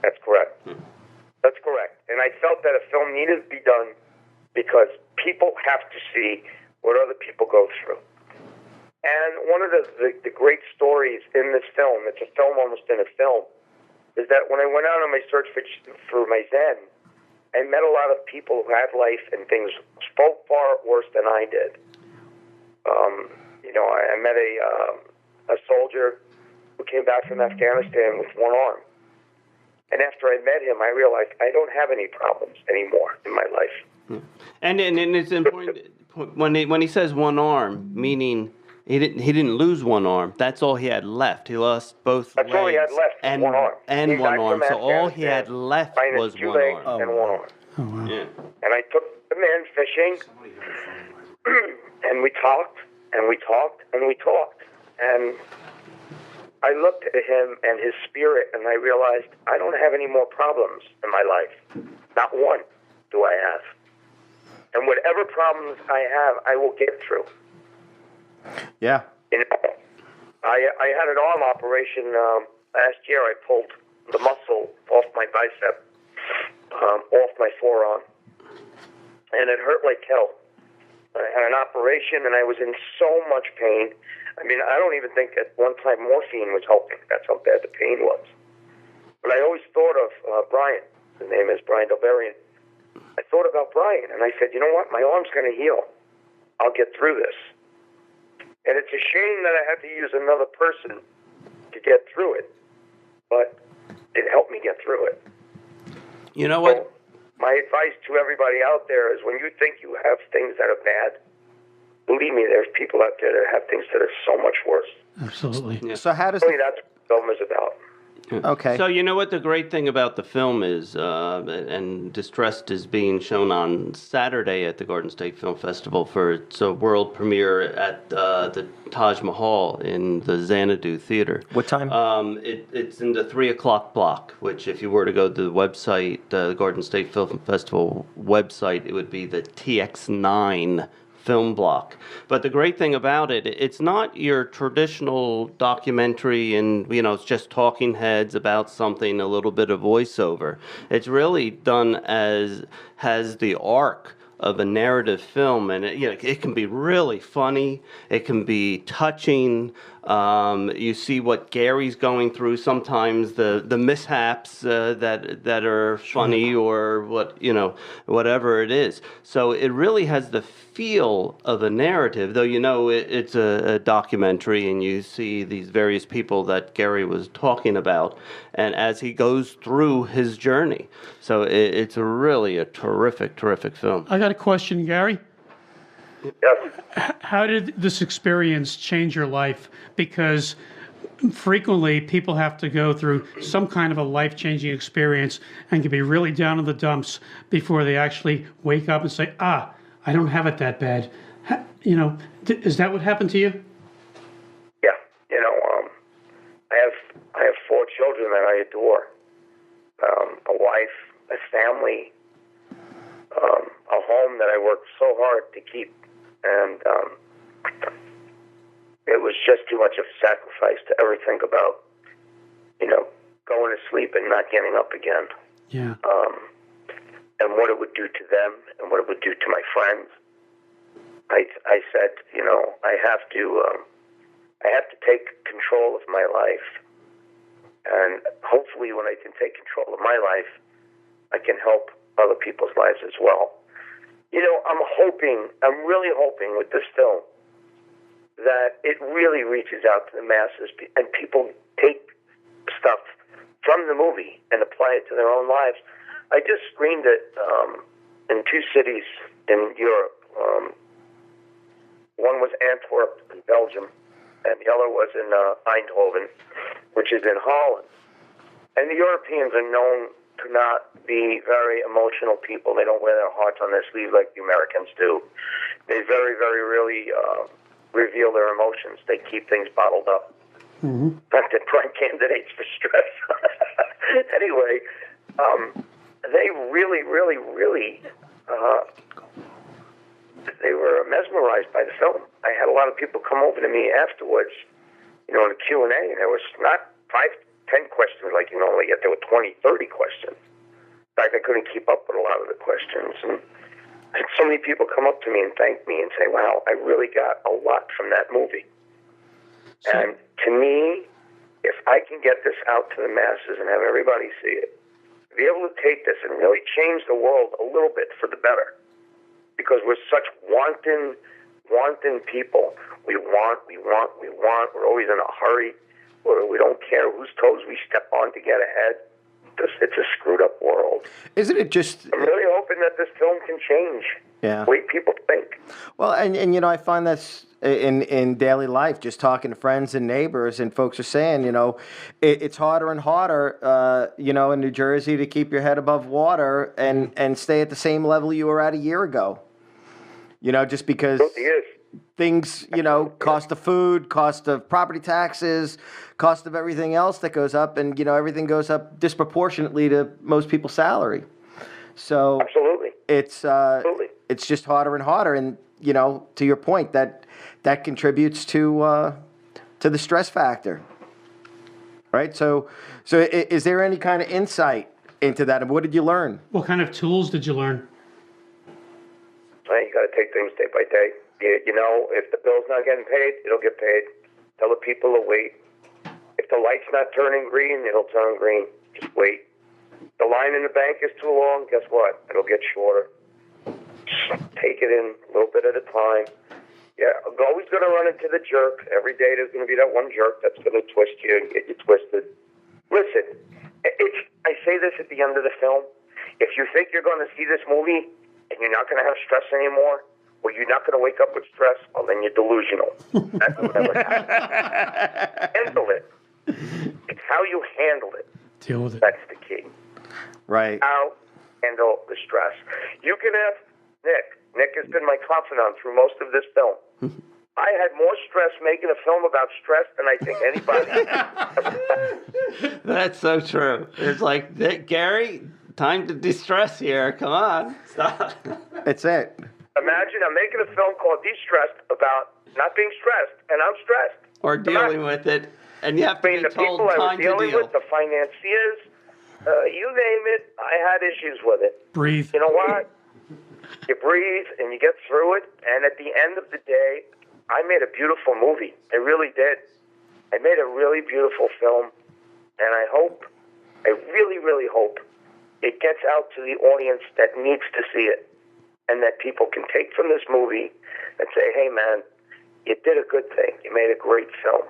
That's correct. That's correct. And I felt that a film needed to be done because people have to see what other people go through. And one of the great stories in this film, it's a film almost in a film, is that when I went out on my search for my Zen, I met a lot of people who had life and things far worse than I did. I met a soldier who came back from Afghanistan with one arm. And after I met him, I realized I don't have any problems anymore in my life. And it's important when he says one arm, meaning he didn't lose one arm. That's all he had left. He lost both That's legs all he had left, and one arm. and Came one back arm. from So all he had Afghanistan left minus was 2 one legs arm. and one arm. Oh, wow. Yeah. And I took the man fishing, and we talked, and we talked, and we talked. And I looked at him and his spirit, and I realized I don't have any more problems in my life. Not one do I have. And whatever problems I have, I will get through. Yeah. I had an arm operation last year. I pulled the muscle off my bicep off my forearm, and it hurt like hell. I had an operation, and I was in so much pain. I mean, I don't even think at one time morphine was helping. That's how bad the pain was. But I always thought of Brian. His name is Brian Delberian. I thought about Brian, and I said, you know what? My arm's going to heal. I'll get through this. And it's a shame that I had to use another person to get through it. But it helped me get through it. You know what? So my advice to everybody out there is when you think you have things that are bad, believe me, there's people out there that have things that are so much worse. Absolutely. Yeah. So how does Really, that's what the film is about. okay? So you know what the great thing about the film is, and Distressed is being shown on Saturday at the Garden State Film Festival for its world premiere at the Taj Mahal in the Xanadu Theater. What time? It's in the 3 o'clock block, which if you were to go to the website, the Garden State Film Festival website, it would be the TX9 film block. But the great thing about it, it's not your traditional documentary and, it's just talking heads about something, a little bit of voiceover. It's really done has the arc of a narrative film, and it can be really funny. It can be touching. You see what Gary's going through. Sometimes the mishaps that are funny or whatever it is. So it really has the feel of a narrative, though it's a documentary, and you see these various people that Gary was talking about, and as he goes through his journey. So it's really a terrific film. I got a question, Gary. Yes. How did this experience change your life? Because frequently people have to go through some kind of a life-changing experience and can be really down in the dumps before they actually wake up and say, I don't have it that bad. Is that what happened to you? Yeah. I have 4 children that I adore. A wife, a family, a home that I worked so hard to keep. And it was just too much of a sacrifice to ever think about, going to sleep and not getting up again. Yeah. And what it would do to them and what it would do to my friends. I said, I have to take control of my life. And hopefully when I can take control of my life, I can help other people's lives as well. I'm really hoping with this film that it really reaches out to the masses and people take stuff from the movie and apply it to their own lives. I just screened it in 2 cities in Europe. One was Antwerp in Belgium, and the other was in Eindhoven, which is in Holland. And the Europeans are known to not be very emotional people. They don't wear their hearts on their sleeves like the Americans do. They very, very really reveal their emotions. They keep things bottled up. Mm-hmm. In fact, they're prime candidates for stress. Anyway, they really, really, really, they were mesmerized by the film. I had a lot of people come over to me afterwards, in the Q&A, and there was not 5-10 questions like you normally get. There were 20, 30 questions. In fact, I couldn't keep up with a lot of the questions. And so many people come up to me and thank me and say, wow, I really got a lot from that movie. And to me, if I can get this out to the masses and have everybody see it, be able to take this and really change the world a little bit for the better, because we're such wanton people. We want. We're always in a hurry. We don't care whose toes we step on to get ahead. It's a screwed up world. Isn't it just... I'm really hoping that this film can change the way people think. Well, and I find that's in daily life, just talking to friends and neighbors, and folks are saying, it's harder and harder, in New Jersey to keep your head above water and stay at the same level you were at a year ago. Just because things, cost of food, cost of property taxes, cost of everything else that goes up, and, everything goes up disproportionately to most people's salary. So absolutely, it's just harder and harder, and to your point, that contributes to the stress factor, right? So is there any kind of insight into that. And what did you learn? What kind of tools did you learn? You got to take things day by day. You know, if the bill's not getting paid, it'll get paid. Tell the people to wait. If the light's not turning green, it'll turn green. Just wait. The line in the bank is too long, guess what? It'll get shorter. Take it in a little bit at a time. Yeah, I'm always going to run into the jerk. Every day there's going to be that one jerk that's going to twist you and get you twisted. Listen, I say this at the end of the film. If you think you're going to see this movie and you're not going to have stress anymore, or you're not going to wake up with stress, well, then you're delusional. That's what never happens. Handle it. It's how you handle it. Deal with it. That's the key. Right. How handle the stress. You can ask Nick. Nick has been my confidant through most of this film. I had more stress making a film about stress than I think anybody. That's so true. It's like, Gary, time to de-stress here. Come on. Stop. It's it. Imagine I'm making a film called De-Stressed about not being stressed, and I'm stressed. Or dealing with it, and you have to be The told people I was time to dealing deal. with, the financiers, you name it, I had issues with it. Breathe. You know what? You breathe and you get through it, and at the end of the day, I made a beautiful movie. I really did. I made a really beautiful film, and I really, really hope it gets out to the audience that needs to see it, and that people can take from this movie and say, hey, man, you did a good thing. You made a great film.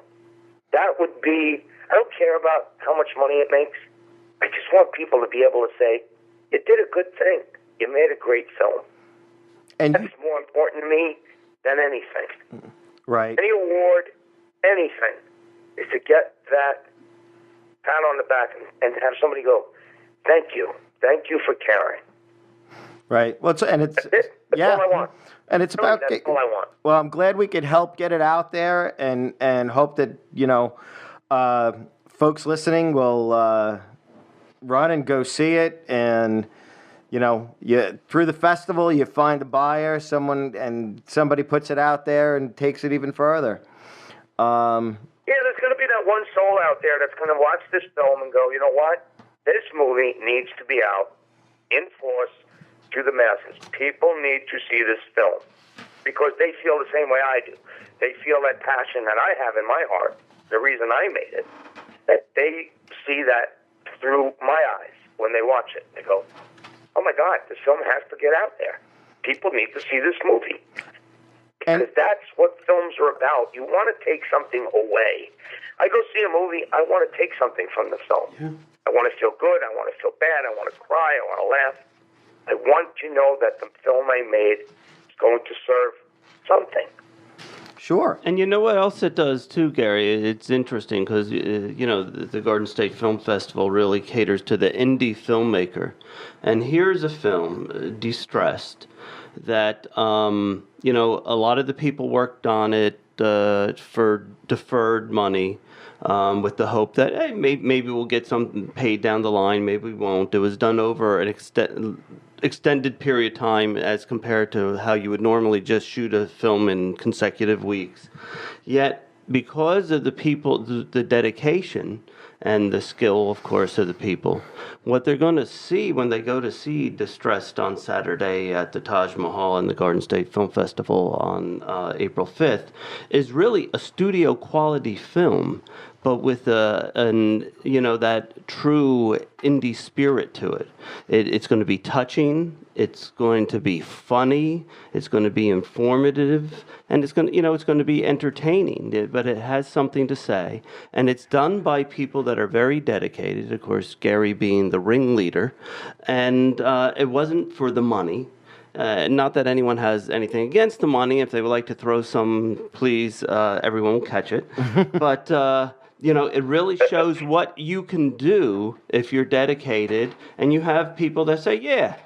That would be, I don't care about how much money it makes. I just want people to be able to say, you did a good thing. You made a great film. And That's more important to me than anything. right. Any award, anything, is to get that pat on the back and have somebody go, thank you. Thank you for caring. Right. Well, it's That's it. That's yeah. all I want. And it's Really, about. that's all I want. Well, I'm glad we could help get it out there, and hope that folks listening will run and go see it, and through the festival you find a buyer, somebody puts it out there and takes it even further. Yeah, there's going to be that one soul out there that's going to watch this film and go, you know what? This movie needs to be out in force to the masses. People need to see this film because they feel the same way I do. They feel that passion that I have in my heart, the reason I made it, that they see that through my eyes when they watch it. They go, oh my God, this film has to get out there. People need to see this movie. Because that's what films are about. You want to take something away. I go see a movie, I want to take something from the film. Yeah. I want to feel good, I want to feel bad, I want to cry, I want to laugh. I want to know that the film I made is going to serve something. Sure. And you know what else it does too, Gary? It's interesting because the Garden State Film Festival really caters to the indie filmmaker, and here's a film, De-Stressed, that a lot of the people worked on it for deferred money, with the hope that hey, maybe we'll get something paid down the line, maybe we won't. It was done over an extended period of time as compared to how you would normally just shoot a film in consecutive weeks. Yet, because of the people, the dedication and the skill, of course, of the people, what they're going to see when they go to see De-Stressed on Saturday at the Taj Mahal and the Garden State Film Festival on April 5th is really a studio quality film, but with that true indie spirit to it. It's going to be touching. It's going to be funny. It's going to be informative, and it's going to be entertaining. But it has something to say, and it's done by people that are very dedicated. Of course, Gary being the ringleader, and it wasn't for the money. Not that anyone has anything against the money. If they would like to throw some, please, everyone will catch it. But it really shows what you can do if you're dedicated, and you have people that say, yeah,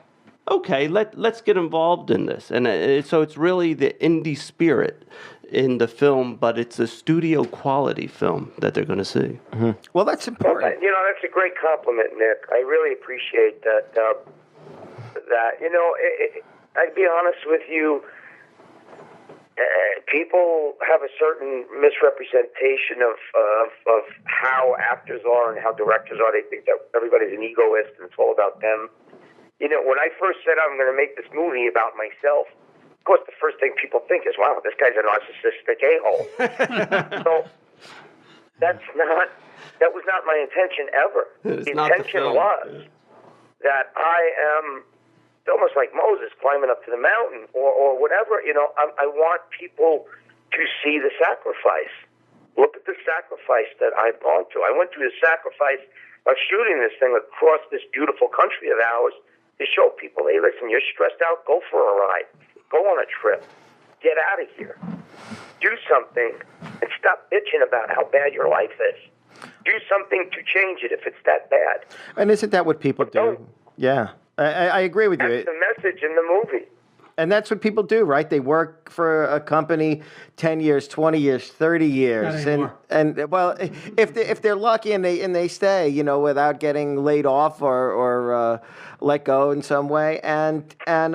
okay, let's get involved in this. And so it's really the indie spirit in the film, but it's a studio quality film that they're going to see. Mm-hmm. Well, that's important. That's a great compliment, Nick. I really appreciate that. I'd be honest with you, people have a certain misrepresentation of how actors are and how directors are. They think that everybody's an egoist and it's all about them. You know, when I first said I'm going to make this movie about myself, of course, the first thing people think is, wow, this guy's a narcissistic a-hole. So that was not my intention ever. The intention was that I am almost like Moses climbing up to the mountain or whatever. You know, I want people to see the sacrifice. Look at the sacrifice that I've gone through. I went through the sacrifice of shooting this thing across this beautiful country of ours to show people, hey, listen, you're stressed out, go for a ride. Go on a trip. Get out of here. Do something and stop bitching about how bad your life is. Do something to change it if it's that bad. And isn't that what people do? Yeah. I agree with you. That's the message in the movie. And that's what people do, right? They work for a company 10 years, 20 years, 30 years. And well, if they're lucky and they stay, you know, without getting laid off or let go in some way. And you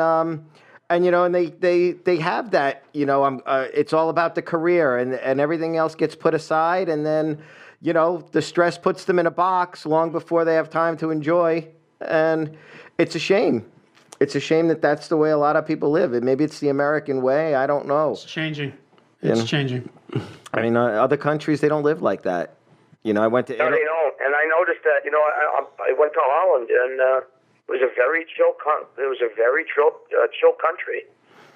know, and they have that, you know, it's all about the career and everything else gets put aside. And then, you know, the stress puts them in a box long before they have time to enjoy. And it's a shame. It's a shame that that's the way a lot of people live. And maybe it's the American way. I don't know. It's changing. It's changing. I mean, other countries, they don't live like that. You know, I went to Italy. No, they don't. And I noticed that, you know, I went to Holland and it was a very chill country.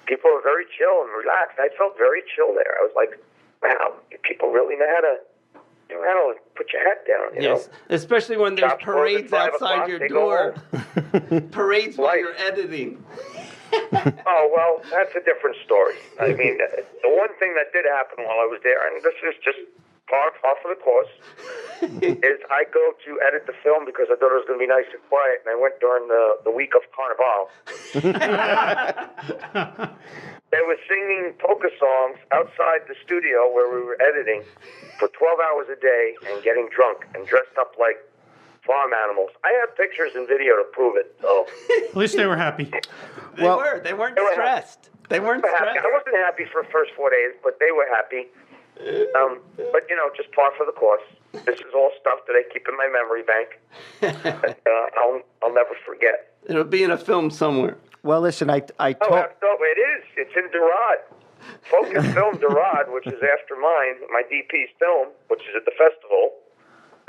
People were very chill and relaxed. I felt very chill there. I was like, wow, people really know how to put your head down. You know? Especially when there's Jobs close at parades 5 outside o'clock, your they go door. home. Parades while Right. you're editing. Oh, well, that's a different story. I mean, the one thing that did happen while I was there, and this is just par for the course, is I go to edit the film because I thought it was going to be nice and quiet, and I went during the week of Carnival. They were singing polka songs outside the studio where we were editing for 12 hours a day and getting drunk and dressed up like farm animals. I have pictures and video to prove it. So At least they were happy. They weren't stressed. They weren't stressed. I wasn't happy for the first 4 days, but they were happy. But, you know, just par for the course. This is all stuff that I keep in my memory bank. I'll never forget. It'll be in a film somewhere. Well, listen, I Oh, no, it is. It's in Durad. Focus Film Durad, which is after mine, my DP's film, which is at the festival.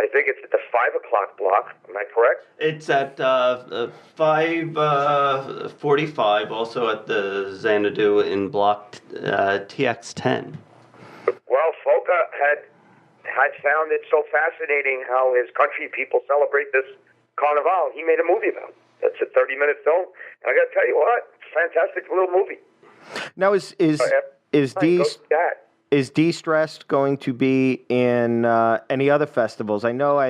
I think it's at the 5 o'clock block. Am I correct? It's at 5:45, also at the Xanadu in block TX10. Well, Foka had found it so fascinating how his country people celebrate this Carnival. He made a movie about it. It's a 30-minute film. And I got to tell you what, it's a fantastic little movie. Now, is De-Stressed going to be in any other festivals? I know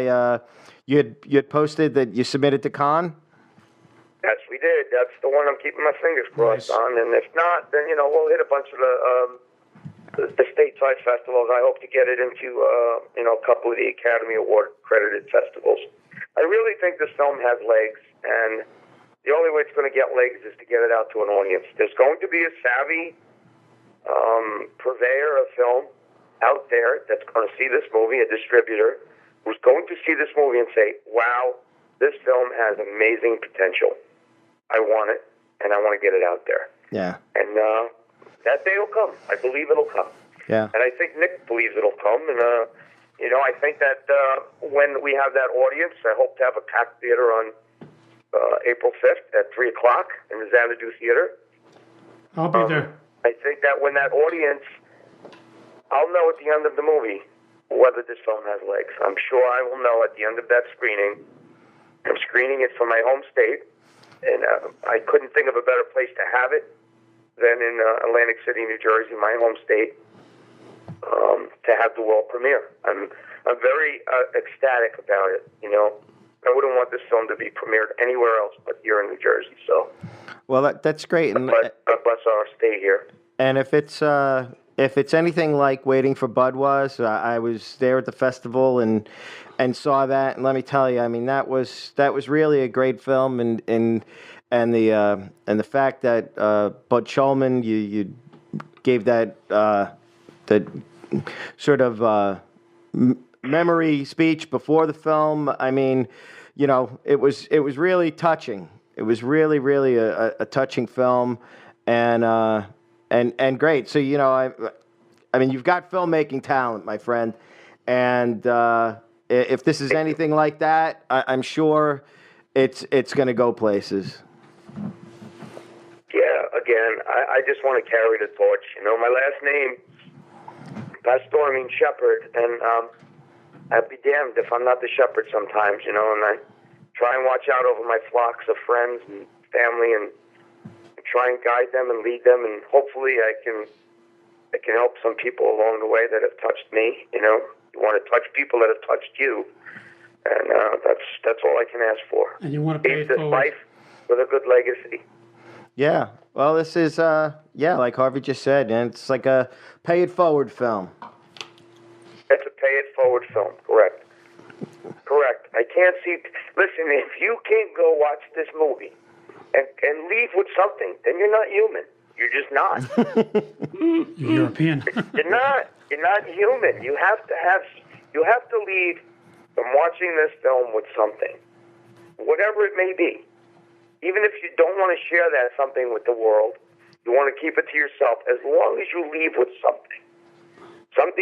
you had posted that you submitted to Cannes. Yes, we did. That's the one I'm keeping my fingers crossed on. And if not, then, you know, we'll hit a bunch of the stateside festivals. I hope to get it into, you know, a couple of the Academy Award credited festivals. I really think this film has legs, and the only way it's going to get legs is to get it out to an audience. There's going to be a savvy purveyor of film out there that's going to see this movie, a distributor, who's going to see this movie and say, wow, this film has amazing potential. I want it, and I want to get it out there. Yeah. And that day will come. I believe it'll come. Yeah. And I think Nick believes it'll come. And, you know, I think that when we have that audience, I hope to have a packed theater on April 5th at 3 o'clock in the Xanadu Theater. I'll be there. I think that when that audience, I'll know at the end of the movie whether this film has legs. I'm sure I will know at the end of that screening. I'm screening it from my home state, and I couldn't think of a better place to have it than in Atlantic City, New Jersey, my home state, to have the world premiere. I'm very ecstatic about it, you know. I wouldn't want this film to be premiered anywhere else but here in New Jersey, so. Well, that's great. And God bless our stay here. And if it's anything like Waiting for Bud was, I was there at the festival and saw that, and let me tell you, I mean that was really a great film, and the fact that Bud Shulman, gave that the sort of memory speech before the film. I mean, it was really touching. It was really, really a touching film, and great. So I mean, you've got filmmaking talent, my friend, and if this is anything like that, I'm sure it's going to go places. Yeah, again, I just want to carry the torch. My last name, Pastor, means shepherd, and I'd be damned if I'm not the shepherd sometimes, and I try and watch out over my flocks of friends and family and try and guide them and lead them, and hopefully I can help some people along the way that have touched me. You want to touch people that have touched you, and that's all I can ask for. And you want to pay Leave it this forward. life with a good legacy. Yeah. Well, this is like Harvey just said, and it's like a pay it forward film. It's a pay it forward film, correct. Correct. I can't see. Listen, if you can't go watch this movie and leave with something, then you're not human. You're just not. European. You're not. You're not human. You have to leave from watching this film with something, whatever it may be. Even if you don't want to share that something with the world, you want to keep it to yourself. As long as you leave with something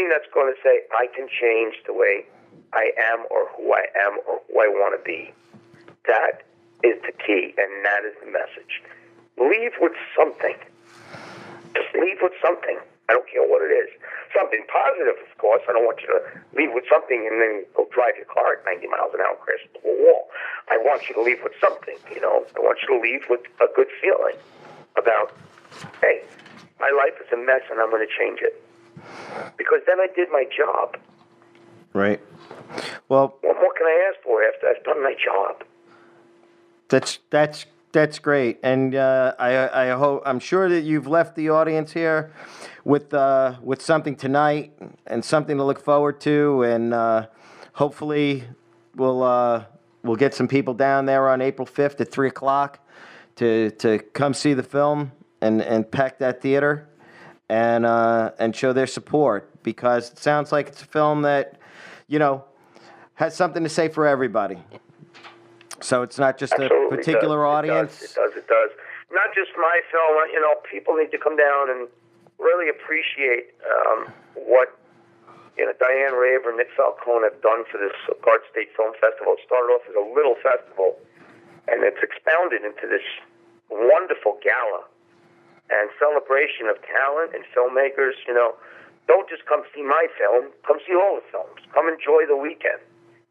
that's going to say, I can change the way I am or who I am or who I want to be. That is the key, and that is the message. Leave with something. Just leave with something. I don't care what it is. Something positive, of course. I don't want you to leave with something and then go drive your car at 90 miles an hour and crash into a wall. I want you to leave with something, I want you to leave with a good feeling about, hey, my life is a mess and I'm going to change it. Because then I did my job. Right. Well, What more can I ask for after I've done my job? That's great, and I hope I'm sure that you've left the audience here with something tonight and something to look forward to, and hopefully we'll get some people down there on April 5th at 3:00 to come see the film and pack that theater and show their support, because it sounds like it's a film that has something to say for everybody. So it's not just Absolutely a particular audience. It does. Not just my film. People need to come down and really appreciate what Diane Raver and Nick Falcone have done for this Garden State Film Festival. It started off as a little festival, and it's expounded into this wonderful gala and celebration of talent and filmmakers. Don't just come see my film. Come see all the films. Come enjoy the weekend.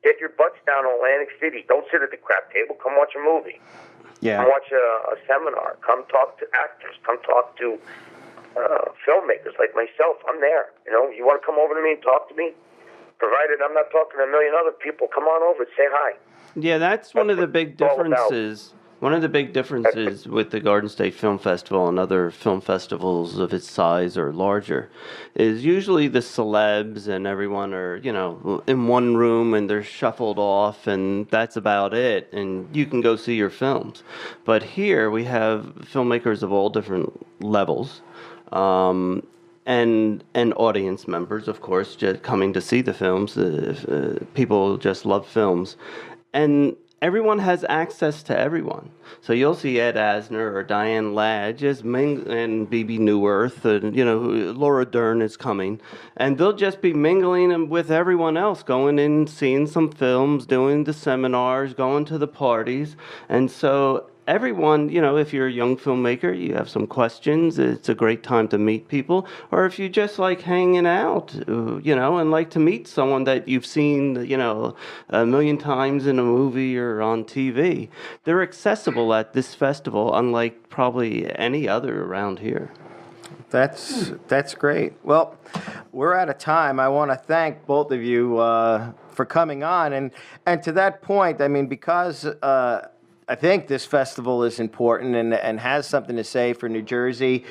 Get your butts down in Atlantic City. Don't sit at the crap table. Come watch a movie. Yeah. Come watch a seminar. Come talk to actors. Come talk to filmmakers like myself. I'm there. You want to come over to me and talk to me? Provided I'm not talking to a million other people, come on over and say hi. Yeah, that's one of the big what it's all about. differences. One of the big differences with the Garden State Film Festival and other film festivals of its size or larger is usually the celebs and everyone are, in one room and they're shuffled off and that's about it. And you can go see your films. But here we have filmmakers of all different levels. And audience members, of course, just coming to see the films. People just love films. And everyone has access to everyone. So you'll see Ed Asner or Diane Ladd and B.B. Newirth, and Laura Dern is coming, and they'll just be mingling with everyone else, going in, seeing some films, doing the seminars, going to the parties, and so everyone, if you're a young filmmaker, you have some questions, it's a great time to meet people. Or if you just like hanging out, and like to meet someone that you've seen, a million times in a movie or on TV, they're accessible at this festival, unlike probably any other around here. That's great. Well, we're out of time. I want to thank both of you for coming on. And to that point, I mean, because I think this festival is important and has something to say for New Jersey.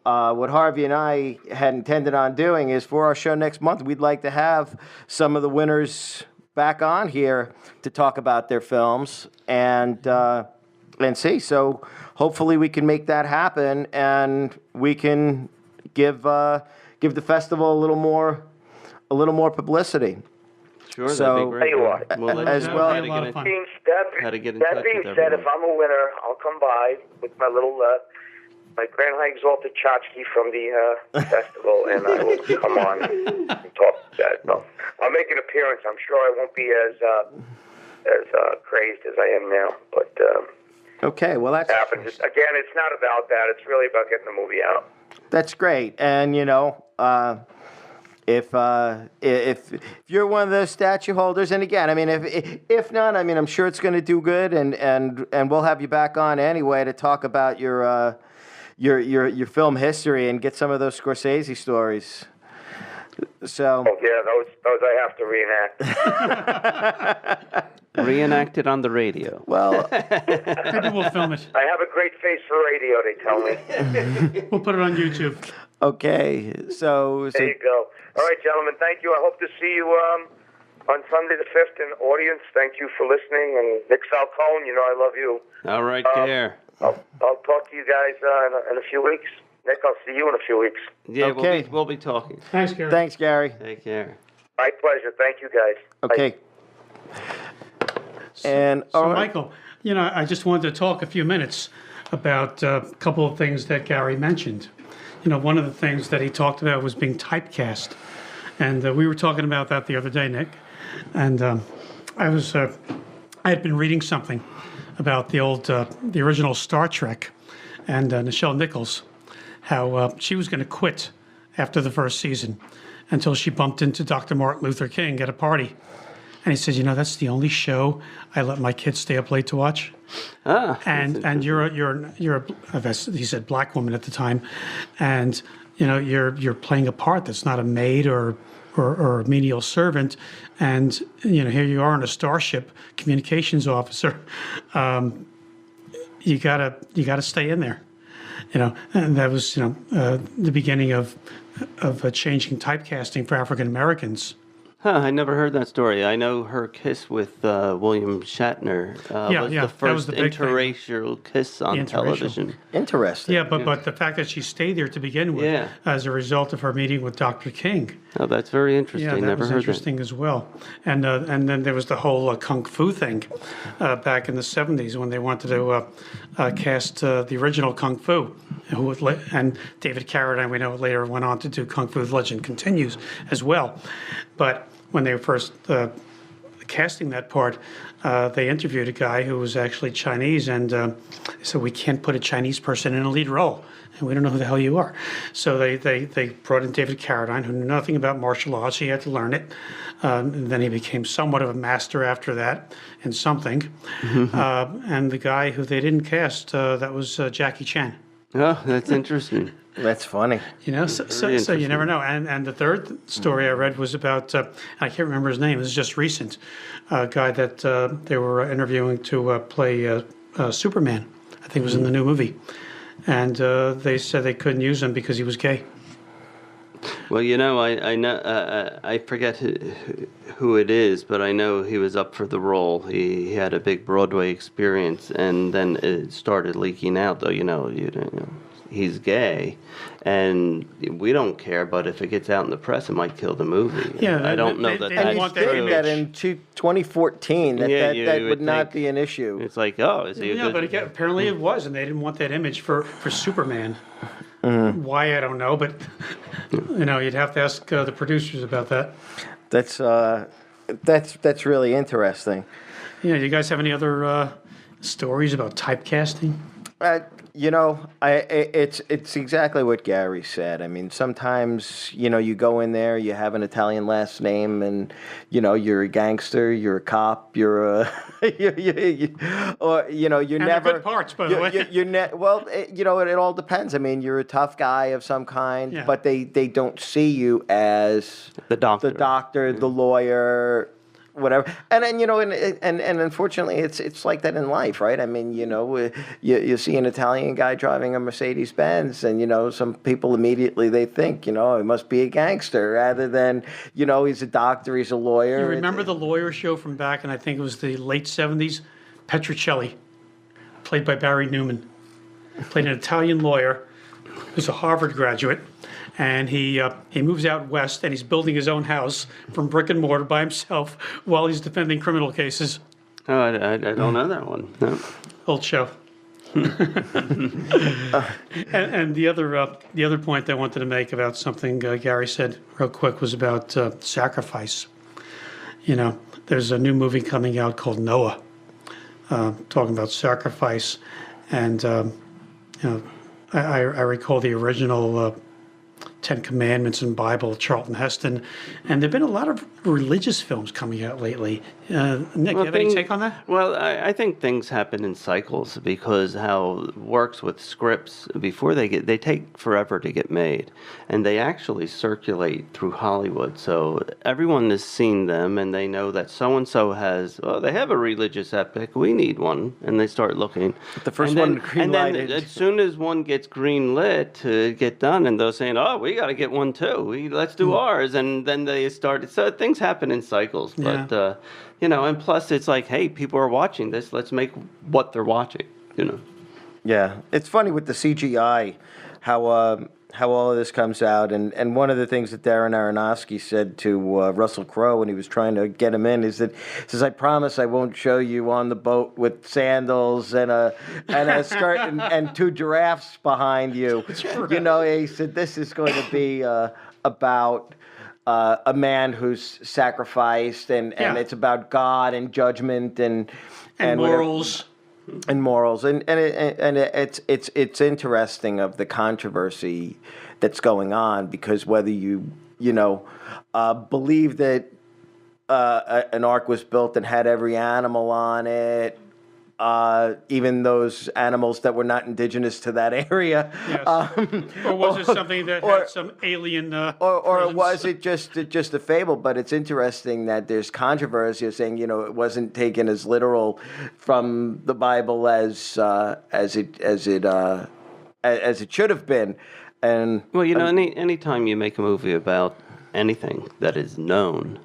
What Harvey and I had intended on doing is for our show next month, we'd like to have some of the winners back on here to talk about their films and see. So hopefully we can make that happen and we can give the festival a little more publicity. Sure, So- that'd be great. There you are. Well, As That well- would how be to a lot get of fun. how to get in That touch being with said, if everyone. I'm a winner, I'll come by with my little, my Grand High Exalted tchotchke from the festival, and I will come on and talk to that. No, I'll make an appearance. I'm sure I won't be as crazed as I am now, but Okay, well that's happens. Again, it's not about that. It's really about getting the movie out. That's great, and if you're one of those statue holders, and again, I mean, if not, I mean, I'm sure it's going to do good, and we'll have you back on anyway to talk about your film history and get some of those Scorsese stories. So Oh yeah, those I have to reenact. Reenacted on the radio. well, Maybe we'll film it. I have a great face for radio. They tell me. We'll put it on YouTube. okay, so There you go. All right, gentlemen. Thank you. I hope to see you on Sunday the 5th in the audience. Thank you for listening. And Nick Falcone, I love you. All right, care. I'll talk to you guys in a few weeks. Nick, I'll see you in a few weeks. Yeah, Okay. we'll be talking. Thanks, Gary. thanks, Gary. Take care. My pleasure. Thank you, guys. Bye. Okay. And So, all right. Michael, I just wanted to talk a few minutes about a couple of things that Gary mentioned. One of the things that he talked about was being typecast. And we were talking about that the other day, Nick. And I had been reading something about the original Star Trek and Nichelle Nichols, how she was going to quit after the first season until she bumped into Dr. Martin Luther King at a party. And he said, that's the only show I let my kids stay up late to watch. Ah, And you're he said black woman at the time, and you're playing a part that's not a maid or a menial servant, and here you are in a starship, communications officer. You gotta stay in there, and that was the beginning of changing typecasting for African Americans. Huh, I never heard that story. I know her kiss with William Shatner was Yeah, the that was first the big thing. interracial kiss on Interracial. television. Interesting. Yeah, but the fact that she stayed there to begin with, Yeah. as a result of her meeting with Dr. King. Oh, that's very interesting. Yeah, that Never was heard interesting as well. And then there was the whole kung fu thing back in the 70s when they wanted to cast the original kung fu. And David Carradine, we know, later went on to do Kung Fu Legend Continues as well. But when they were first casting that part, they interviewed a guy who was actually Chinese, and they said, we can't put a Chinese person in a lead role, and we don't know who the hell you are. So they brought in David Carradine, who knew nothing about martial arts. He had to learn it. And then he became somewhat of a master after that in something. And the guy who they didn't cast, that was Jackie Chan. Oh, that's interesting. That's funny. So you never know. And the third story I read was about, I can't remember his name, it was just recent, a guy that they were interviewing to play Superman. I think it was in the new movie. And they said they couldn't use him because he was gay. Well, I know I forget who it is, but I know he was up for the role. He had a big Broadway experience, and then it started leaking out. Though he's gay, and we don't care. But if it gets out in the press, it might kill the movie. Yeah, I don't know they that didn't that's want that true. That in 2014, that you would would not think. be an issue. It's like, oh, is he a Yeah, good? but again, apparently it was, and they didn't want that image for Superman. Why, I don't know, but you'd have to ask the producers about that. That's really interesting. You guys have any other stories about typecasting? It's exactly what Gary said. I mean, sometimes you go in there, you have an Italian last name, and you're a gangster, you're a cop, you're a or you're And never they're good parts, by the way. it all depends. I mean, you're a tough guy of some kind, Yeah. but they don't see you as The doctor. the lawyer, whatever. And then and unfortunately it's like that in life, right? I mean, you see an Italian guy driving a Mercedes Benz, and some people immediately they think he must be a gangster, rather than he's a doctor, he's a lawyer. You remember the lawyer show from back in, I think it was the late 70s? Petrocelli, played by Barry Newman, played an Italian lawyer who's a Harvard graduate, and he moves out west, and he's building his own house from brick and mortar by himself while he's defending criminal cases. Oh, I don't know that one. No. Old show. and the other point I wanted to make about something Gary said real quick was about sacrifice. You know, there's a new movie coming out called Noah, talking about sacrifice, and you know, I recall the original Ten Commandments and Bible, Charlton Heston, and there've been a lot of religious films coming out lately. Nick, you have any take on that? Well, I think things happen in cycles because how it works with scripts before they take forever to get made, and they actually circulate through Hollywood. So everyone has seen them, and they know that so and so has. Oh, they have a religious epic. We need one, and they start looking. The first and then, one green and then lighted. as soon as one gets green lit to get done, and they're saying, "Oh, we got to get one too. Let's do ours," and then they start. So things happen in cycles, but. Yeah. You know, and plus it's like, hey, people are watching this. Let's make what they're watching. You know. Yeah, it's funny with the CGI, how all of this comes out, and one of the things that Darren Aronofsky said to Russell Crowe when he was trying to get him in is that he says, "I promise I won't show you on the boat with sandals and a skirt and two giraffes behind you." You know, he said this is going to be about. A man who's sacrificed, and it's about God and judgment and morals. And morals, and it's interesting of the controversy that's going on, because whether you believe that an ark was built and had every animal on it, even those animals that were not indigenous to that area. Yes. Or was it something that had some alien? Or was it just a fable? But it's interesting that there's controversy of saying, it wasn't taken as literal from the Bible as it should have been. And well, anytime you make a movie about anything that is known,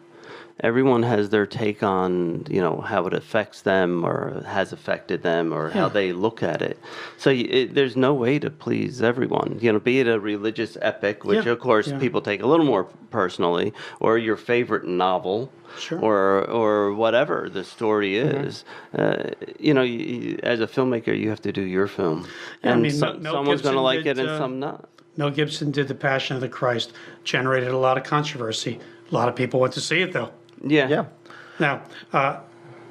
everyone has their take on, how it affects them or has affected them or how they look at it. So there's no way to please everyone. Be it a religious epic, which of course people take a little more personally, or your favorite novel, or whatever the story is. As a filmmaker, you have to do your film, and someone's going to like it and some not. Mel Gibson did The Passion of the Christ, generated a lot of controversy. A lot of people went to see it, though. Yeah. Now,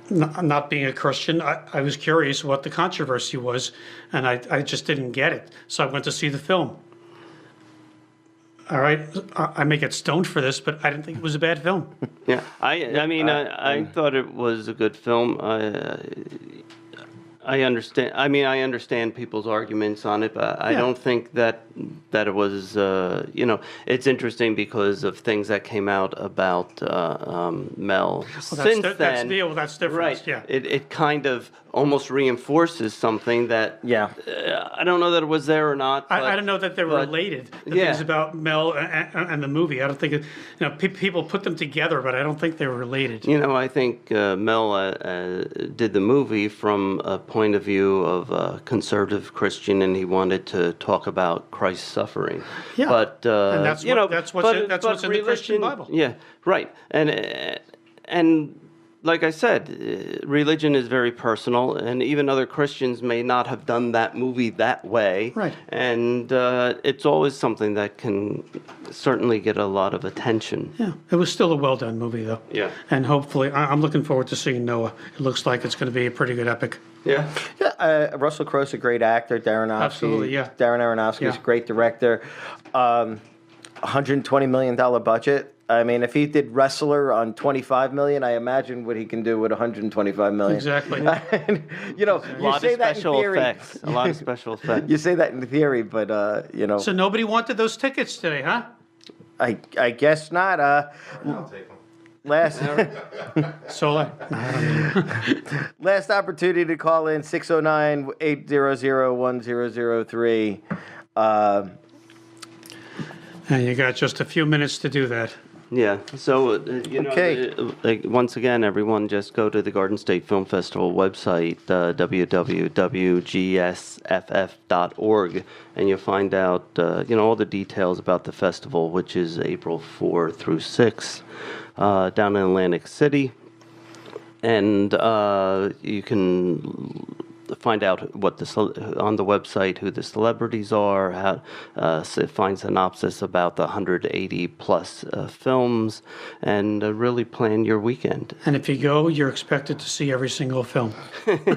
not being a Christian, I was curious what the controversy was, and I just didn't get it. So I went to see the film. All right, I may get stoned for this, but I didn't think it was a bad film. Yeah, I thought it was a good film. I understand. I understand people's arguments on it, but I don't think that it was. It's interesting because of things that came out about Mel since then. That's different. Right. Yeah. It kind of almost reinforces something that. Yeah. I don't know that it was there or not. I don't know that they're related. The things about Mel and the movie. I don't think people put them together, but I don't think they were related. I think Mel did the movie from a point of view of a conservative Christian, and he wanted to talk about Christ's suffering. Yeah, but and that's what's in the Christian Bible. Yeah, right. And like I said, religion is very personal, and even other Christians may not have done that movie that way. Right. And it's always something that can certainly get a lot of attention. Yeah, it was still a well-done movie, though. Yeah. And hopefully, I'm looking forward to seeing Noah. It looks like it's going to be a pretty good epic. Yeah. Yeah, Russell Crowe's a great actor. Darren Aronofsky's a great director. $120 million budget. I mean, if he did Wrestler on $25 million, I imagine what he can do with $125 million. Exactly. And, a lot of special effects. A lot of special effects. You say that in theory, but So nobody wanted those tickets today, huh? I guess not. I'll take them. Last last opportunity to call in 609-800-1003. And you got just a few minutes to do that. Yeah. So, Okay. once again, everyone just go to the Garden State Film Festival website, www.gsff.org, and you'll find out, all the details about the festival, which is April 4 through 6, down in Atlantic City. And you can find out what on the website who the celebrities are, find synopsis about the 180 plus films, and really plan your weekend. And if you go, you're expected to see every single film.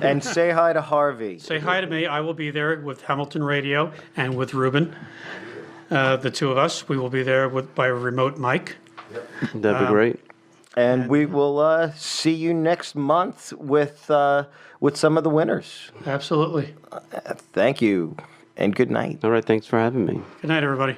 And say hi to Harvey. Say hi to me. I will be there with Hamilton Radio and with Ruben. The two of us. We will be there by a remote mic. That'd be great. And we will see you next month with some of the winners. Absolutely. Thank you, and good night. All right, thanks for having me. Good night, everybody.